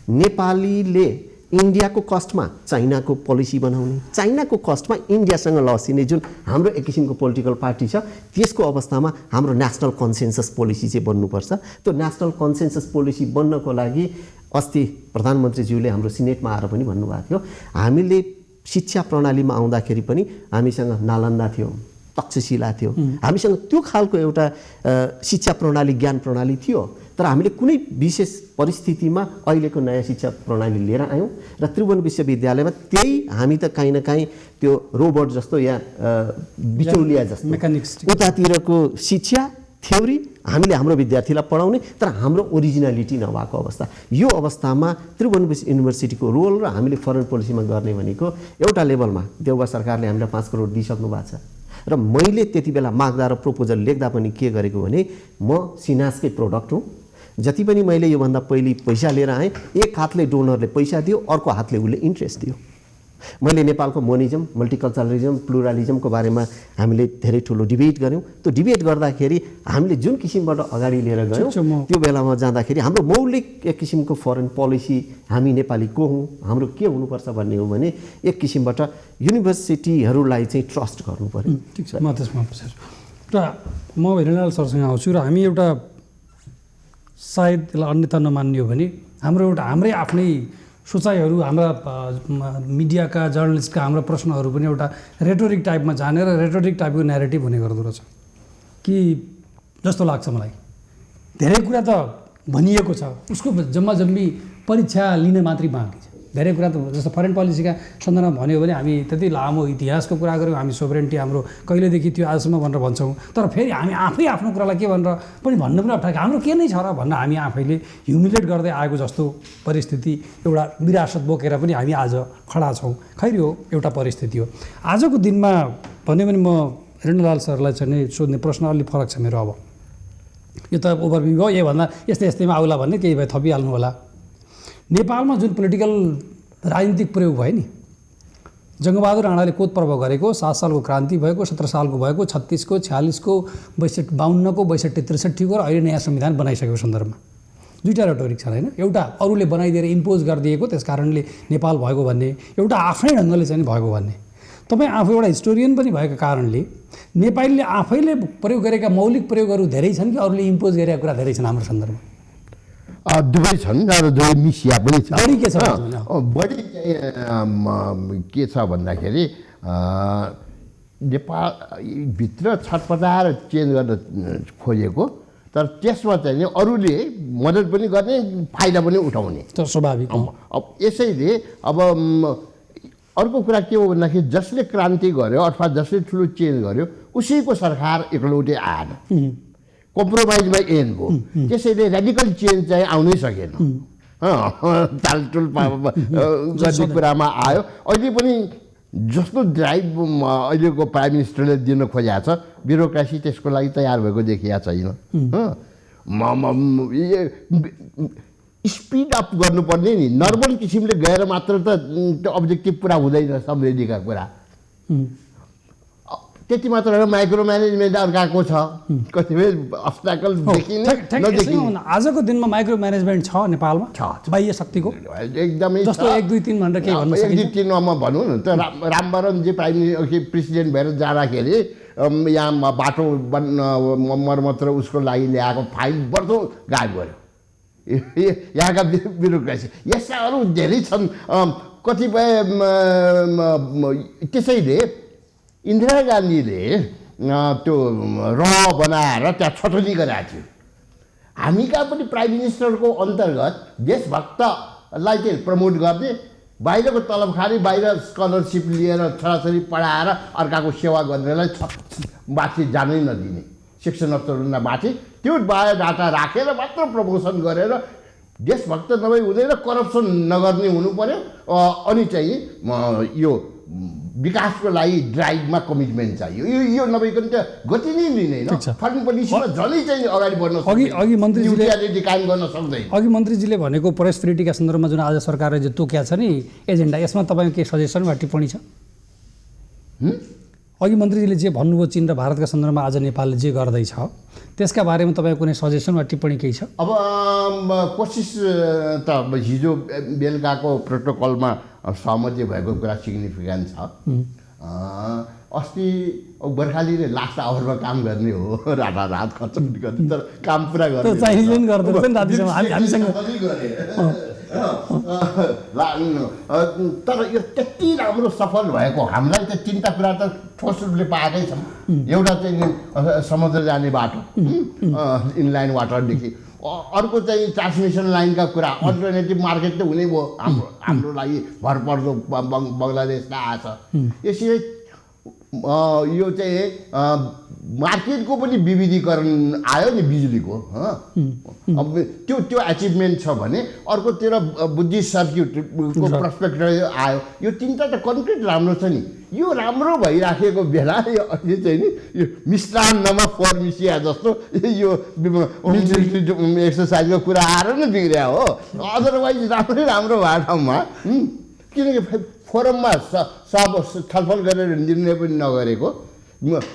नेपालीले इन्डियाको कस्टमा चाइनाको पोलिसी बनाउने, चाइनाको कस्टमा इन्डियासँग लसिने जुन हाम्रो एक किसिमको पोलिटिकल पार्टी छ त्यसको अवस्थामा हाम्रो नेसनल कन्सेन्सस पोलिसी चाहिँ बन्नुपर्छ। त्यो नेसनल कन्सेन्सस पोलिसी बन्नको लागि अस्ति प्रधानमन्त्रीज्यूले हाम्रो सिनेटमा आएर पनि भन्नुभएको थियो हामीले शिक्षा प्रणालीमा आउँदाखेरि पनि हामीसँग नालन्दा थियो, तक्षशिला थियो, हामीसँग त्यो खालको एउटा शिक्षा प्रणाली ज्ञान प्रणाली थियो। तर हामीले कुनै विशेष परिस्थितिमा अहिलेको नयाँ शिक्षा प्रणाली लिएर आयौँ र त्रिभुवन विश्वविद्यालयमा त्यही हामी त काहीँ न काहीँ त्यो रोबोट जस्तो या बिचौलिया जस्तो मेकानिक्स उतातिरको शिक्षा थ्योरी हामीले हाम्रो विद्यार्थीलाई पढाउने तर हाम्रो ओरिजिनालिटी नभएको अवस्था। यो अवस्थामा त्रिभुवन युनिभर्सिटीको रोल र हामीले फरेन पोलिसीमा गर्ने भनेको एउटा लेभलमा देउबा सरकारले हामीलाई 5 करोड दिइसक्नु भएको छ र मैले त्यति बेला माग्दा र प्रपोजल लेख्दा पनि के गरेको भने म सिनासकै प्रोडक्ट हुँ। जति पनि मैले योभन्दा पहिले पैसा लिएर आएँ एक हातले डोनरले पैसा दियो, अर्को हातले उसले इन्ट्रेस्ट दियो। मैले नेपालको मोनिजम, मल्टिकल्चरलिजम, प्लुरालिजमको बारेमा हामीले धेरै ठुलो डिबेट गऱ्यौँ। त्यो डिबेट गर्दाखेरि हामीले जुन किसिमबाट अगाडि लिएर गयौँ त्यो बेलामा जाँदाखेरि हाम्रो मौलिक एक किसिमको फरेन पोलिसी हामी नेपाली को हौँ, हाम्रो के हुनुपर्छ भन्ने हो भने एक किसिमबाट युनिभर्सिटीहरूलाई चाहिँ ट्रस्ट गर्नु पर्यो। ठिक छ, म त्यसमा र म हिरणलाल सरसँग आउँछु र हामी एउटा सायद यसलाई अन्यथा नमान्ने हो भने हाम्रो एउटा हाम्रै आफ्नै सोचाइहरू, हाम्रा मिडियाका जर्नलिस्टका हाम्रा प्रश्नहरू पनि एउटा रेटोरिक टाइपमा जानेर रेटोरिक टाइपको न्यारेटिभ हुने गर्दो रहेछ कि जस्तो लाग्छ मलाई। धेरै कुरा त भनिएको छ, उसको जम्मा जम्मी परीक्षा लिन मात्रै बाँकी छ। धेरै कुरा त जस्तो फरेन पोलिसीका सन्दर्भमा भन्यो भने हामी त्यति लामो इतिहासको कुरा गऱ्यौँ, हामी सोभरेन्टी हाम्रो कहिलेदेखि थियो आजसम्म भनेर भन्छौँ। तर फेरि हामी आफै आफ्नो कुरालाई के भनेर पनि भन्नु पनि अप्ठ्यारो, हाम्रो के नै छ र भन्न हामी आफैले ह्युमिलेट गर्दै आएको जस्तो परिस्थिति, एउटा विरासत बोकेर पनि हामी आज खडा छौँ। खैर यो एउटा परिस्थिति हो। आजको दिनमा भन्यो भने म हिरणलाल सरलाई चाहिँ सोध्ने प्रश्न अलिक फरक छ मेरो। अब यो त ओभरभ्यू भयो, योभन्दा यस्तै यस्तैमा आउला भन्ने केही भए थपिहाल्नु होला। नेपालमा जुन पोलिटिकल राजनीतिक प्रयोग भयो नि, जङ्गबहादुर राणाले कोत पर्व गरेको, 7 सालको क्रान्ति भएको, 17 सालको भएको, 36 को, 46 को, 52 को, 62, 63 को र अहिले नयाँ संविधान बनाइसकेको सन्दर्भमा दुईवटा रेटोरिक छन् होइन। एउटा अरूले बनाइदिएर इम्पोज गरिदिएको त्यस कारणले नेपाल भएको भन्ने, एउटा आफ्नै ढङ्गले चाहिँ भएको भन्ने। तपाईँ आफू एउटा हिस्टोरियन पनि भएको कारणले नेपालीले आफैले प्रयोग गरेका मौलिक प्रयोगहरू धेरै छन् कि अरूले इम्पोज गरेका कुरा धेरै छन् हाम्रो सन्दर्भमा? दुवै छन् र दुवै मिसिया पनि छ। बढी के छ? बढी के छ भन्दाखेरि नेपालभित्र छटपटाएर चेन्ज गर्न खोजेको, तर त्यसमा चाहिँ अरूले मद्दत पनि गर्ने फाइदा पनि उठाउने। त स्वाभाविक हो। अब यसैले अब अर्को कुरा के हो भन्दाखेरि जसले क्रान्ति गर्यो अथवा जसले ठुलो चेन्ज गर्यो उसैको सरकार एकलौटे आएन, कम्प्रोमाइजमा एन्ड भयो। त्यसैले रेडिकल चेन्ज चाहिँ आउनै सकेन, तालटुल गर्ने कुरामा आयो। अहिले पनि जस्तो ड्राइभ अहिलेको प्राइम मिनिस्टरले दिन खोजेको छ ब्युरोक्रेसी त्यसको लागि तयार भएको देखिया छैन। स्पिड अप गर्नुपर्ने नि, नर्मल किसिमले गएर मात्र त त्यो अब्जेक्टिभ पुरा हुँदैन समृद्धिका कुरा। त्यति मात्र होइन, माइक्रो म्यानेजमेन्ट अर्काको छ, कतिपय अब्स्ट्याकल देखिने। आजको दिनमा माइक्रो म्यानेजमेन्ट छ नेपालमा, बाह्य शक्तिको एकदमै जस्तो 1 2 3 भनेर के भन्नु सकिन्छ? 1 2 3 म भनौँ न त, रामवरणजी प्रेसिडेन्ट भएर जाँदाखेरि यहाँ बाटो मर्मत र उसको लागि ल्याएको फाइल बढ्दो गायब गर्यो यहाँका ब्युरोक्रेसी। यस्ता अरू धेरै छन् कतिपय। त्यसैले इन्दिरा गान्धीले त्यो र बनाएर त्यहाँ छटनी गराएको थियो। हामी कहाँ पनि प्राइम मिनिस्टरको अन्तर्गत देशभक्तलाई चाहिँ प्रमोट गर्ने, बाहिरको तलब खाने, बाहिर स्कलरसिप लिएर छोराछोरी पढाएर अर्काको सेवा गर्नेलाई माथि जानै नदिने, सेक्सन अफ तरुणमा माथि त्यो बायोडाटा राखेर मात्र प्रमोसन गरेर देशभक्त नभई हुँदैन, करप्सन नगर्ने हुनु पर्यो। अनि चाहिँ यो विकासको लागि ड्राइभमा कमिटमेन्ट चाहियो। यो नभइकन त गति नै लिँदैन। फरेन पोलिसीमा झनै चाहिँ अगाडि बढ्न अघि मन्त्रीजीले कायम गर्न सक्दैन। अघि मन्त्रीजीले भनेको प्रेस फ्रिटीका सन्दर्भमा जुन आज सरकारले जो तोकेको छ नि एजेन्डा, यसमा तपाईँको केही सजेसन वा टिप्पणी छ? अघि मन्त्रीजीले जे भन्नुभयो चीन र भारतका सन्दर्भमा आज नेपालले जे गर्दैछ त्यसका बारेमा तपाईँको कुनै सजेसन वा टिप्पणी केही छ? अब कोसिस त हिजो बेलुकाको प्रोटोकलमा सहमति भएको कुरा सिग्निफिकेन्ट छ। अस्ति बर्खालीले लास्ट आवरमा काम गर्ने हो, रात खर्च गर्ने, तर काम पुरा गर्ने तर यो त्यति राम्रो सफल भएको हामीलाई त चिन्ता कुरा त ठोस रूपले पाएकै छौँ। एउटा चाहिँ समुद्र जाने बाटो इनलाइन वाटरदेखि, अर्को चाहिँ ट्रान्समिसन लाइनका कुरा, अल्टरनेटिभ मार्केट त हुनै भयो हाम्रो लागि भरपर्दो बङ्गलादेशलाई आएछ। यसरी यो चाहिँ मार्केटको पनि विविधीकरण आयो नि बिजुलीको। अब त्यो अचिभमेन्ट छ भने अर्कोतिर बुद्धिस्ट सर्क्युटको पर्सपेक्टिभ आयो। यो तिनवटा त कन्क्रिट राम्रो छ नि। यो राम्रो भइराखेको बेला यो अहिले चाहिँ नि यो मिष्टान्नमा फर्मिसिया जस्तो यो एक्सर्साइजको कुरा आएर नै बिग्रिया हो। अदरवाइज राम्रै राम्रो भएको ठाउँमा किनकि फोरममा सब छलफल गरेर निर्णय पनि नगरेको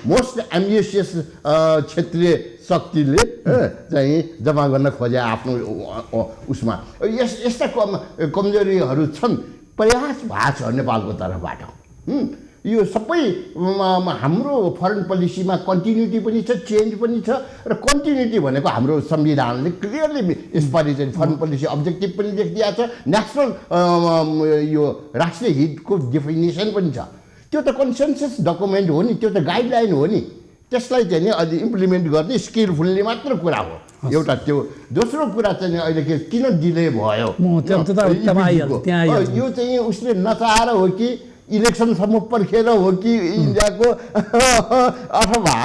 मोस्ट एम्बिसियस क्षेत्रीय शक्तिले चाहिँ जम्मा गर्न खोजे आफ्नो उसमा। यस्ता कमजोरीहरू छन्, प्रयास भएको छ नेपालको तर्फबाट। यो सबै हाम्रो फरेन पोलिसीमा कन्टिन्युटी पनि छ, चेन्ज पनि छ। र कन्टिन्युटी भनेको हाम्रो संविधानले क्लियरली यसपालि चाहिँ फरेन पोलिसी अब्जेक्टिभ पनि देखिदिएको छ, नेसनल यो राष्ट्रिय हितको डेफिनेसन पनि छ। त्यो त कन्सेन्सस डकुमेन्ट हो नि, त्यो त गाइडलाइन हो नि। त्यसलाई चाहिँ नि अलि इम्प्लिमेन्ट गर्ने स्किलफुल्ली मात्र कुरा हो एउटा त्यो। दोस्रो कुरा चाहिँ अहिले किन डिले भयो, यो चाहिँ उसले नचाहेर हो कि इलेक्सनसम्म पर्खेर हो कि इन्डियाको अथवा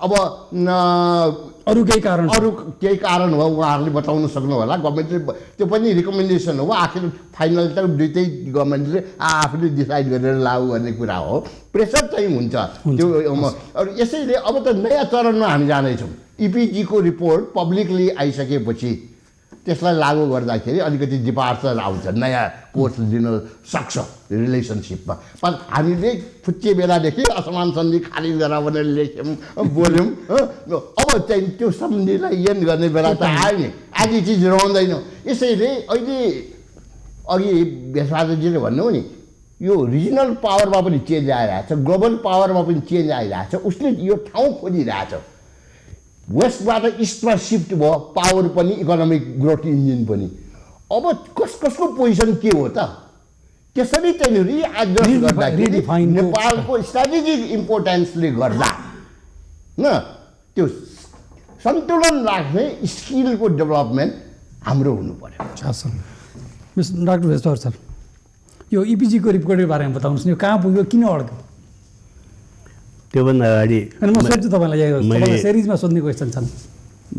अब अरू केही कारण हो, उहाँहरूले बताउन सक्नु होला। गभर्मेन्टले त्यो पनि रिकमेन्डेसन हो, आखिर फाइनल त दुइटै गभर्मेन्टले आफूले डिसाइड गरेर लागु गर्ने कुरा हो। प्रेसर चाहिँ हुन्छ त्यो। यसैले अब त नयाँ चरणमा हामी जाँदैछौँ। इपिजीको रिपोर्ट पब्लिकली आइसकेपछि त्यसलाई लागू गर्दाखेरि अलिकति डिपार्चर आउँछ, नयाँ कोर्स दिन सक्छ रिलेसनसिपमा। पर हामीले फुच्चे बेलादेखि असमान सन्धि खारिज गरा भनेर लेख्यौँ, बोल्यौँ। अब चाहिँ त्यो सन्धिलाई एन्ड गर्ने बेला त आयो नि, आज चिज रहँदैन। यसैले अहिले अघि भेषराजजीले भन्नुभयो नि, यो रिजनल पावरमा पनि चेन्ज आइरहेछ, ग्लोबल पावरमा पनि चेन्ज आइरहेछ। उसले यो ठाउँ खोजिरहेछ। वेस्टबाट इस्टमा सिफ्ट भयो पावर पनि, इकोनोमिक ग्रोथ इन्जिन पनि। अब कसको पोजिसन के हो त? त्यसरी चाहिँ रिएडजस्ट गर्दाखेरि नेपालको स्ट्राटेजिक इम्पोर्टेन्सले गर्दा न त्यो सन्तुलन राख्ने स्किलको डेभलपमेन्ट हाम्रो हुनु पर्यो। हस् सर। मिस डाक्टर भेस्टर सर, यो इपिजीको रिपोर्टको बारेमा बताउनुहोस् न, यो कहाँ पुग्यो, किन अड्क्यो? त्योभन्दा अगाडि अनि म सोध्छु तपाईँलाई सिरिजमा सोध्ने क्वेसन छन्।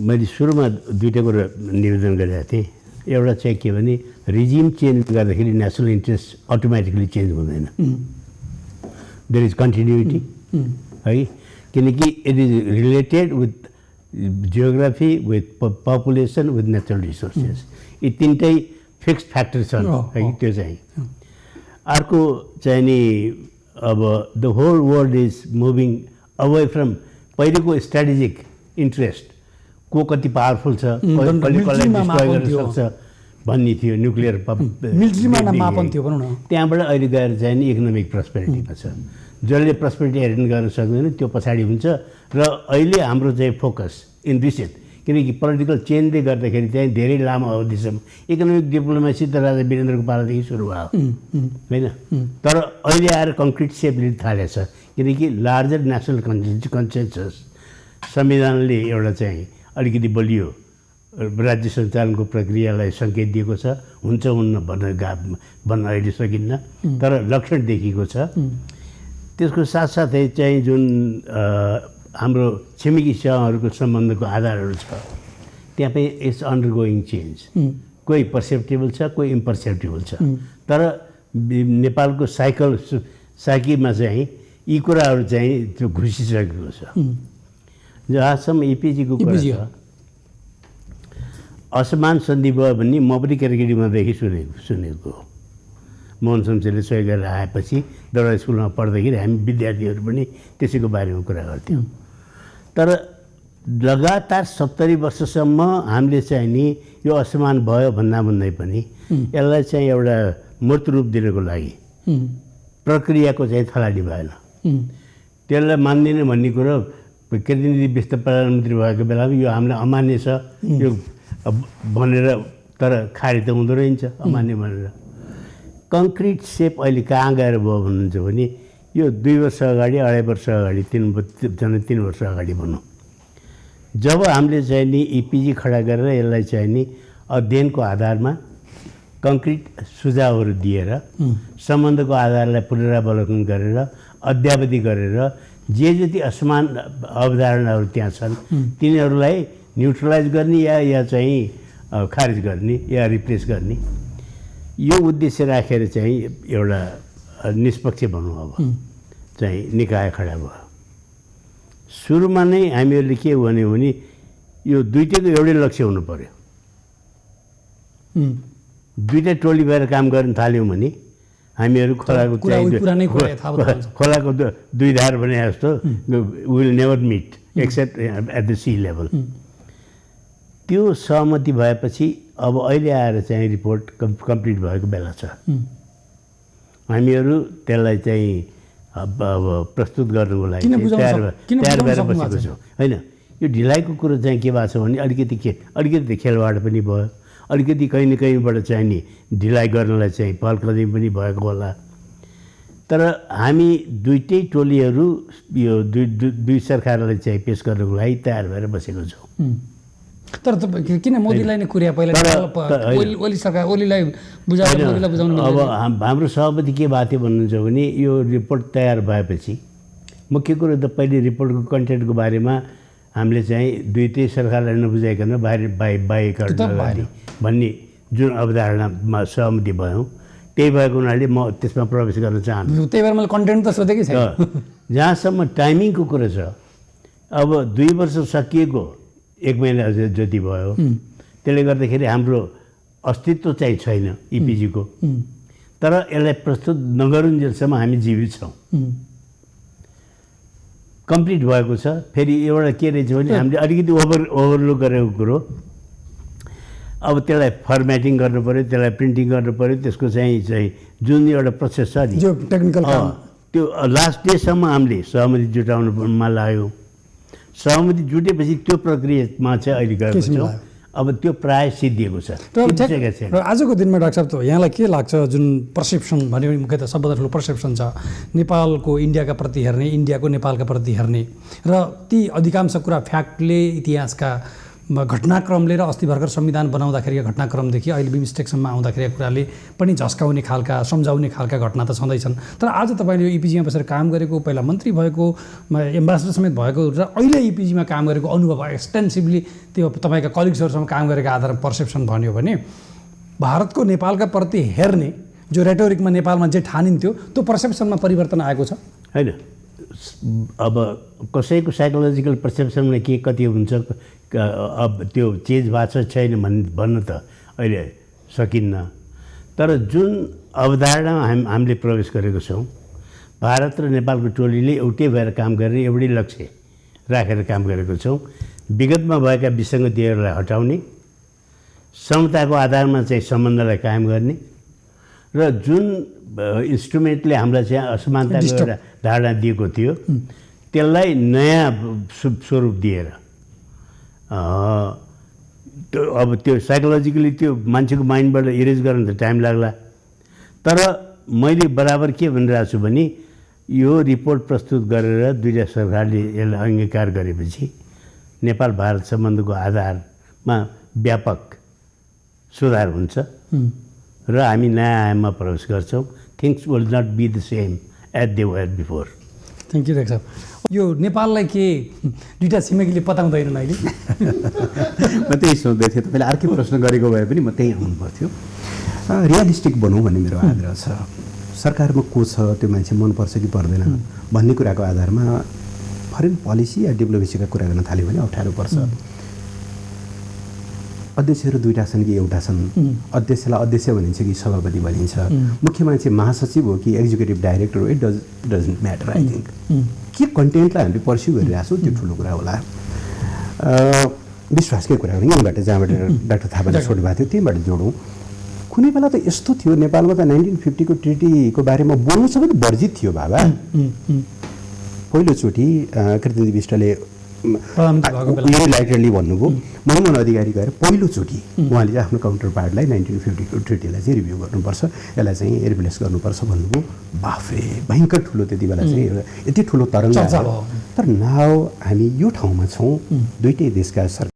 मैले सुरुमा दुईवटा कुरा निवेदन गरेका थिएँ। एउटा चाहिँ के भने रिजिम चेन्ज गर्दाखेरि नेसनल इन्ट्रेस्ट अटोमेटिकली चेन्ज हुँदैन, देयर इज कन्टिन्युटी है, किनकि it is related with geography, with population, with natural resources. यी तिनटै फिक्स्ड फ्याक्टर छन् है। त्यो चाहिँ अर्को चाहिँ नि अब the whole world is moving away from पहिलेको स्ट्राटेजिक इन्ट्रेस्ट को कति पावरफुल छ, कसले कसलाई डिस्ट्रोय गर्न सक्छ भन्ने थियो, न्युक्लियर मिलिट्रीमा मापन थियो भनौँ न। त्यहाँबाट अहिले गएर चाहिँ नि इकोनोमिक प्रस्पेरिटीमा छ। जसले प्रस्पेरिटी हेर्न गर्न सक्दैन त्यो पछाडि हुन्छ। र अहिले हाम्रो चाहिँ फोकस इन रिसेन्ट, किनकि पोलिटिकल चेन्जले गर्दाखेरि चाहिँ धेरै लामो अवधिसम्म इकोनोमिक डिप्लोमेसी त राजा वीरेन्द्रको पालादेखि सुरु भयो होइन, तर अहिले आएर कङ्क्रिट सेप लिन थालेको छ, किनकि लार्जर नेसनल कन्सेन्सस संविधानले एउटा चाहिँ अलिकति बलियो राज्य सञ्चालनको प्रक्रियालाई सङ्केत दिएको छ। हुन्छ हुन्न भन्न अहिले सकिन्न, तर लक्षण देखिएको छ। त्यसको साथसाथै चाहिँ जुन हाम्रो छिमेकी सेवाहरूको सम्बन्धको आधारहरू छ त्यहाँ पनि इट्स अन्डरगोइङ चेन्ज। कोही पर्सेप्टेबल छ, कोही इम्पर्सेप्टेबल छ, तर नेपालको साइकीमा चाहिँ यी कुराहरू चाहिँ त्यो घुसिसकेको छ। जहाँसम्म इपिजीको कुरा छ, असमान सन्धि भयो भन्ने म पनि केटाकेटीमादेखि सुनेको। मोहन शमशेरले सही गरेर आएपछि दौरा स्कुलमा पढ्दाखेरि हामी विद्यार्थीहरू पनि त्यसैको बारेमा कुरा गर्थ्यौँ। तर लगातार 70 वर्षसम्म हामीले चाहिँ नि यो असमान भयो भन्दै पनि यसलाई चाहिँ एउटा मूर्त रूप दिनको लागि प्रक्रियाको चाहिँ थलाडी भएन। त्यसलाई मान्दिनँ भन्ने कुरो कृतिनिधि विष्ट प्रधानमन्त्री भएको बेलामा यो हामीलाई अमान्य छ यो भनेर, तर खारिज त हुँदो रहन्छ अमान्य भनेर। कङ्क्रिट सेप अहिले कहाँ गएर भयो भन्नुहुन्छ भने यो 2 वर्ष अगाडि, 2.5 वर्ष अगाडि, 3 वर्ष अगाडि भनौँ, जब हामीले चाहिँ नि इपिजी खडा गरेर यसलाई चाहिँ नि अध्ययनको आधारमा कङ्क्रिट सुझावहरू दिएर सम्बन्धको आधारलाई पुनरावलोकन गरेर अद्यावधि गरेर जे जति असमान अवधारणाहरू त्यहाँ छन् तिनीहरूलाई न्युट्रलाइज गर्ने या चाहिँ खारिज गर्ने या रिप्लेस गर्ने यो उद्देश्य राखेर चाहिँ एउटा निष्पक्ष भनौँ अब चाहिँ निकाय खडा भयो। सुरुमा नै हामीहरूले के भन्यो भने यो दुईटैको एउटै लक्ष्य हुनु पर्यो। दुईटै टोली भएर काम गर्न थाल्यौँ भने हामीहरू खोलाको खोलाको दुई धार भने जस्तो will never meet except at the sea level. त्यो सहमति भएपछि अब अहिले आएर चाहिँ रिपोर्ट कम्प्लिट भएको बेला छ। हामीहरू त्यसलाई चाहिँ अब प्रस्तुत गर्नुको लागि तयार भएर बसेको छौँ होइन। यो ढिलाइको कुरो चाहिँ के भएको छ भने अलिकति खेलवाड पनि भयो, अलिकति कहीँ न कहीँबाट चाहिँ नि ढिलाइ गर्नलाई चाहिँ पहल कदमी पनि भएको होला। तर हामी दुईटै टोलीहरू यो दुई सरकारलाई चाहिँ पेस गर्नको लागि तयार भएर बसेको छौँ। तर किन मोदीलाई नै कुर्या पहिला ओली सरकार ओलीलाई बुझाउनु? अब हाम्रो सभापति के भएको थियो भन्नुहुन्छ भने यो रिपोर्ट तयार भएपछि मुख्य कुरो त पहिले रिपोर्टको कन्टेन्टको बारेमा हामीले चाहिँ दुईटै सरकारलाई नबुझाइकन बाहिरीकरण भन्ने जुन अवधारणामा सहमति भयौँ त्यही भएको हुनाले म त्यसमा प्रवेश गर्न चाहन्छु। त्यही भएर मैले कन्टेन्ट त सोधेकै छैन। जहाँसम्म टाइमिङको कुरो छ, अब 2 वर्ष सकिएको 1 महिना जति भयो, त्यसले गर्दाखेरि हाम्रो अस्तित्व चाहिँ छैन इपिजीको। तर यसलाई प्रस्तुत नगरुन्जेलसम्म हामी जीवित छौँ। कम्प्लिट भएको छ। फेरि एउटा के रहेछ भने हामीले अलिकति ओभरलुक गरेको कुरो, अब त्यसलाई फर्मेटिङ गर्नु पऱ्यो, त्यसलाई प्रिन्टिङ गर्नु पऱ्यो, त्यसको चाहिँ जुन एउटा प्रोसेस छ नि टेक्निकल त्यो लास्ट डेसम्म हामीले सहमति जुटाउनुमा लाग्यौँ। सहमति जुटेपछि त्यो प्रक्रियामा चाहिँ अहिले गएको छौँ। अब त्यो प्राय सिद्धिएको छ, सिद्धिसकेको छैन। र आजको दिनमा डाक्टर साहब त यहाँलाई के लाग्छ, जुन पर्सेप्सन भन्यो भने मुख्यतः सबभन्दा ठुलो पर्सेप्सन छ नेपालको इन्डियाका प्रति हेर्ने, इन्डियाको नेपालका प्रति हेर्ने, र ती अधिकांश कुरा फ्याक्टले, इतिहासका घटनाक्रमले र अस्ति भर्खर संविधान बनाउँदाखेरि घटनाक्रमदेखि अहिले बिमस्टेकसम्म आउँदाखेरि कुराले पनि झस्काउने खालका, सम्झाउने खालका घटना त छँदैछन्। तर आज तपाईँले यो इपिजीमा बसेर काम गरेको, पहिला मन्त्री भएको, एम्बासडर समेत भएको र अहिले इपिजीमा काम गरेको अनुभव एक्सटेन्सिभली त्यो तपाईँका कलिग्सहरूसँग काम गरेको आधारमा पर्सेप्सन भन्यो भने भारतको नेपालका प्रति हेर्ने जो रेटोरिकमा नेपालमा जे ठानिन्थ्यो त्यो पर्सेप्सनमा परिवर्तन आएको छ होइन। अब कसैको साइकोलोजिकल पर्सेप्सनमा के कति हुन्छ, अब त्यो चेन्ज भएको छ छैन भन्न त अहिले सकिन्न। तर जुन अवधारणामा हामीले प्रवेश गरेको छौँ, भारत र नेपालको टोलीले एउटै भएर काम गरेर एउटै लक्ष्य राखेर काम गरेको छौँ। विगतमा भएका विसङ्गतिहरूलाई हटाउने, समताको आधारमा चाहिँ सम्बन्धलाई कायम गर्ने र जुन इन्स्ट्रुमेन्टले हामीलाई चाहिँ असमानताको एउटा धारणा दिएको थियो त्यसलाई नयाँ स्वरूप दिएर अब त्यो साइकोलोजिकली त्यो मान्छेको माइन्डबाट इरेज गर्न त टाइम लाग्ला। तर मैले बराबर के भनिरहेको छु भने यो रिपोर्ट प्रस्तुत गरेर दुईटा सरकारले यसलाई अङ्गीकार गरेपछि नेपाल भारत सम्बन्धको आधारमा व्यापक सुधार हुन्छ र हामी नयाँ आयाममा प्रवेश गर्छौँ। Things will not be the same as they were before. Thank you doctor साहब। यो नेपाललाई के दुईवटा छिमेकीले पताउँदैनन् अहिले? म त्यही सोच्दै थिएँ, तपाईँले अर्कै प्रश्न गरेको भए पनि म त्यही आउनु पर्थ्यो। रियलिस्टिक बनौँ भन्ने मेरो आग्रह छ। सरकारमा को छ, त्यो मान्छे मनपर्छ कि पर्दैन भन्ने कुराको आधारमा फरेन पोलिसी या डिप्लोमेसीका कुरा गर्न थाल्यो भने अप्ठ्यारो पर्छ। अध्यक्षहरू दुईवटा छन् कि एउटा छन्? अध्यक्षलाई अध्यक्ष भनिन्छ कि सभापति भनिन्छ? मुख्य मान्छे महासचिव हो कि एक्जिक्युटिभ डाइरेक्टर हो? It doesn't matter. I think के कन्टेन्टलाई हामीले पर्स्यु गरिरहेको छौँ त्यो ठुलो कुरा होला। विश्वासकै कुरा हो यहीँबाट, जहाँबाट डाक्टर थापाले छोड्नु भएको थियो त्यहीँबाट जोडौँ। कुनै बेला त यस्तो थियो नेपालमा त 1950 को ट्रिटीको बारेमा बोल्नु सबै वर्जित थियो बाबा। पहिलोचोटि कृष्णदेव विष्टले लाइटरली भन्नुभयो, मनमोहन अधिकारी गएर पहिलोचोटि उहाँले चाहिँ आफ्नो काउन्टर पार्टलाई 1950 को ट्रिटीलाई चाहिँ रिभ्यू गर्नुपर्छ, यसलाई चाहिँ रिप्लेस गर्नुपर्छ भन्नुभयो। बाफरे, भयङ्कर ठुलो त्यति बेला चाहिँ एउटा यति ठुलो तरङ्ग। तर नाउ हामी यो ठाउँमा छौँ, दुईटै देशका सरकार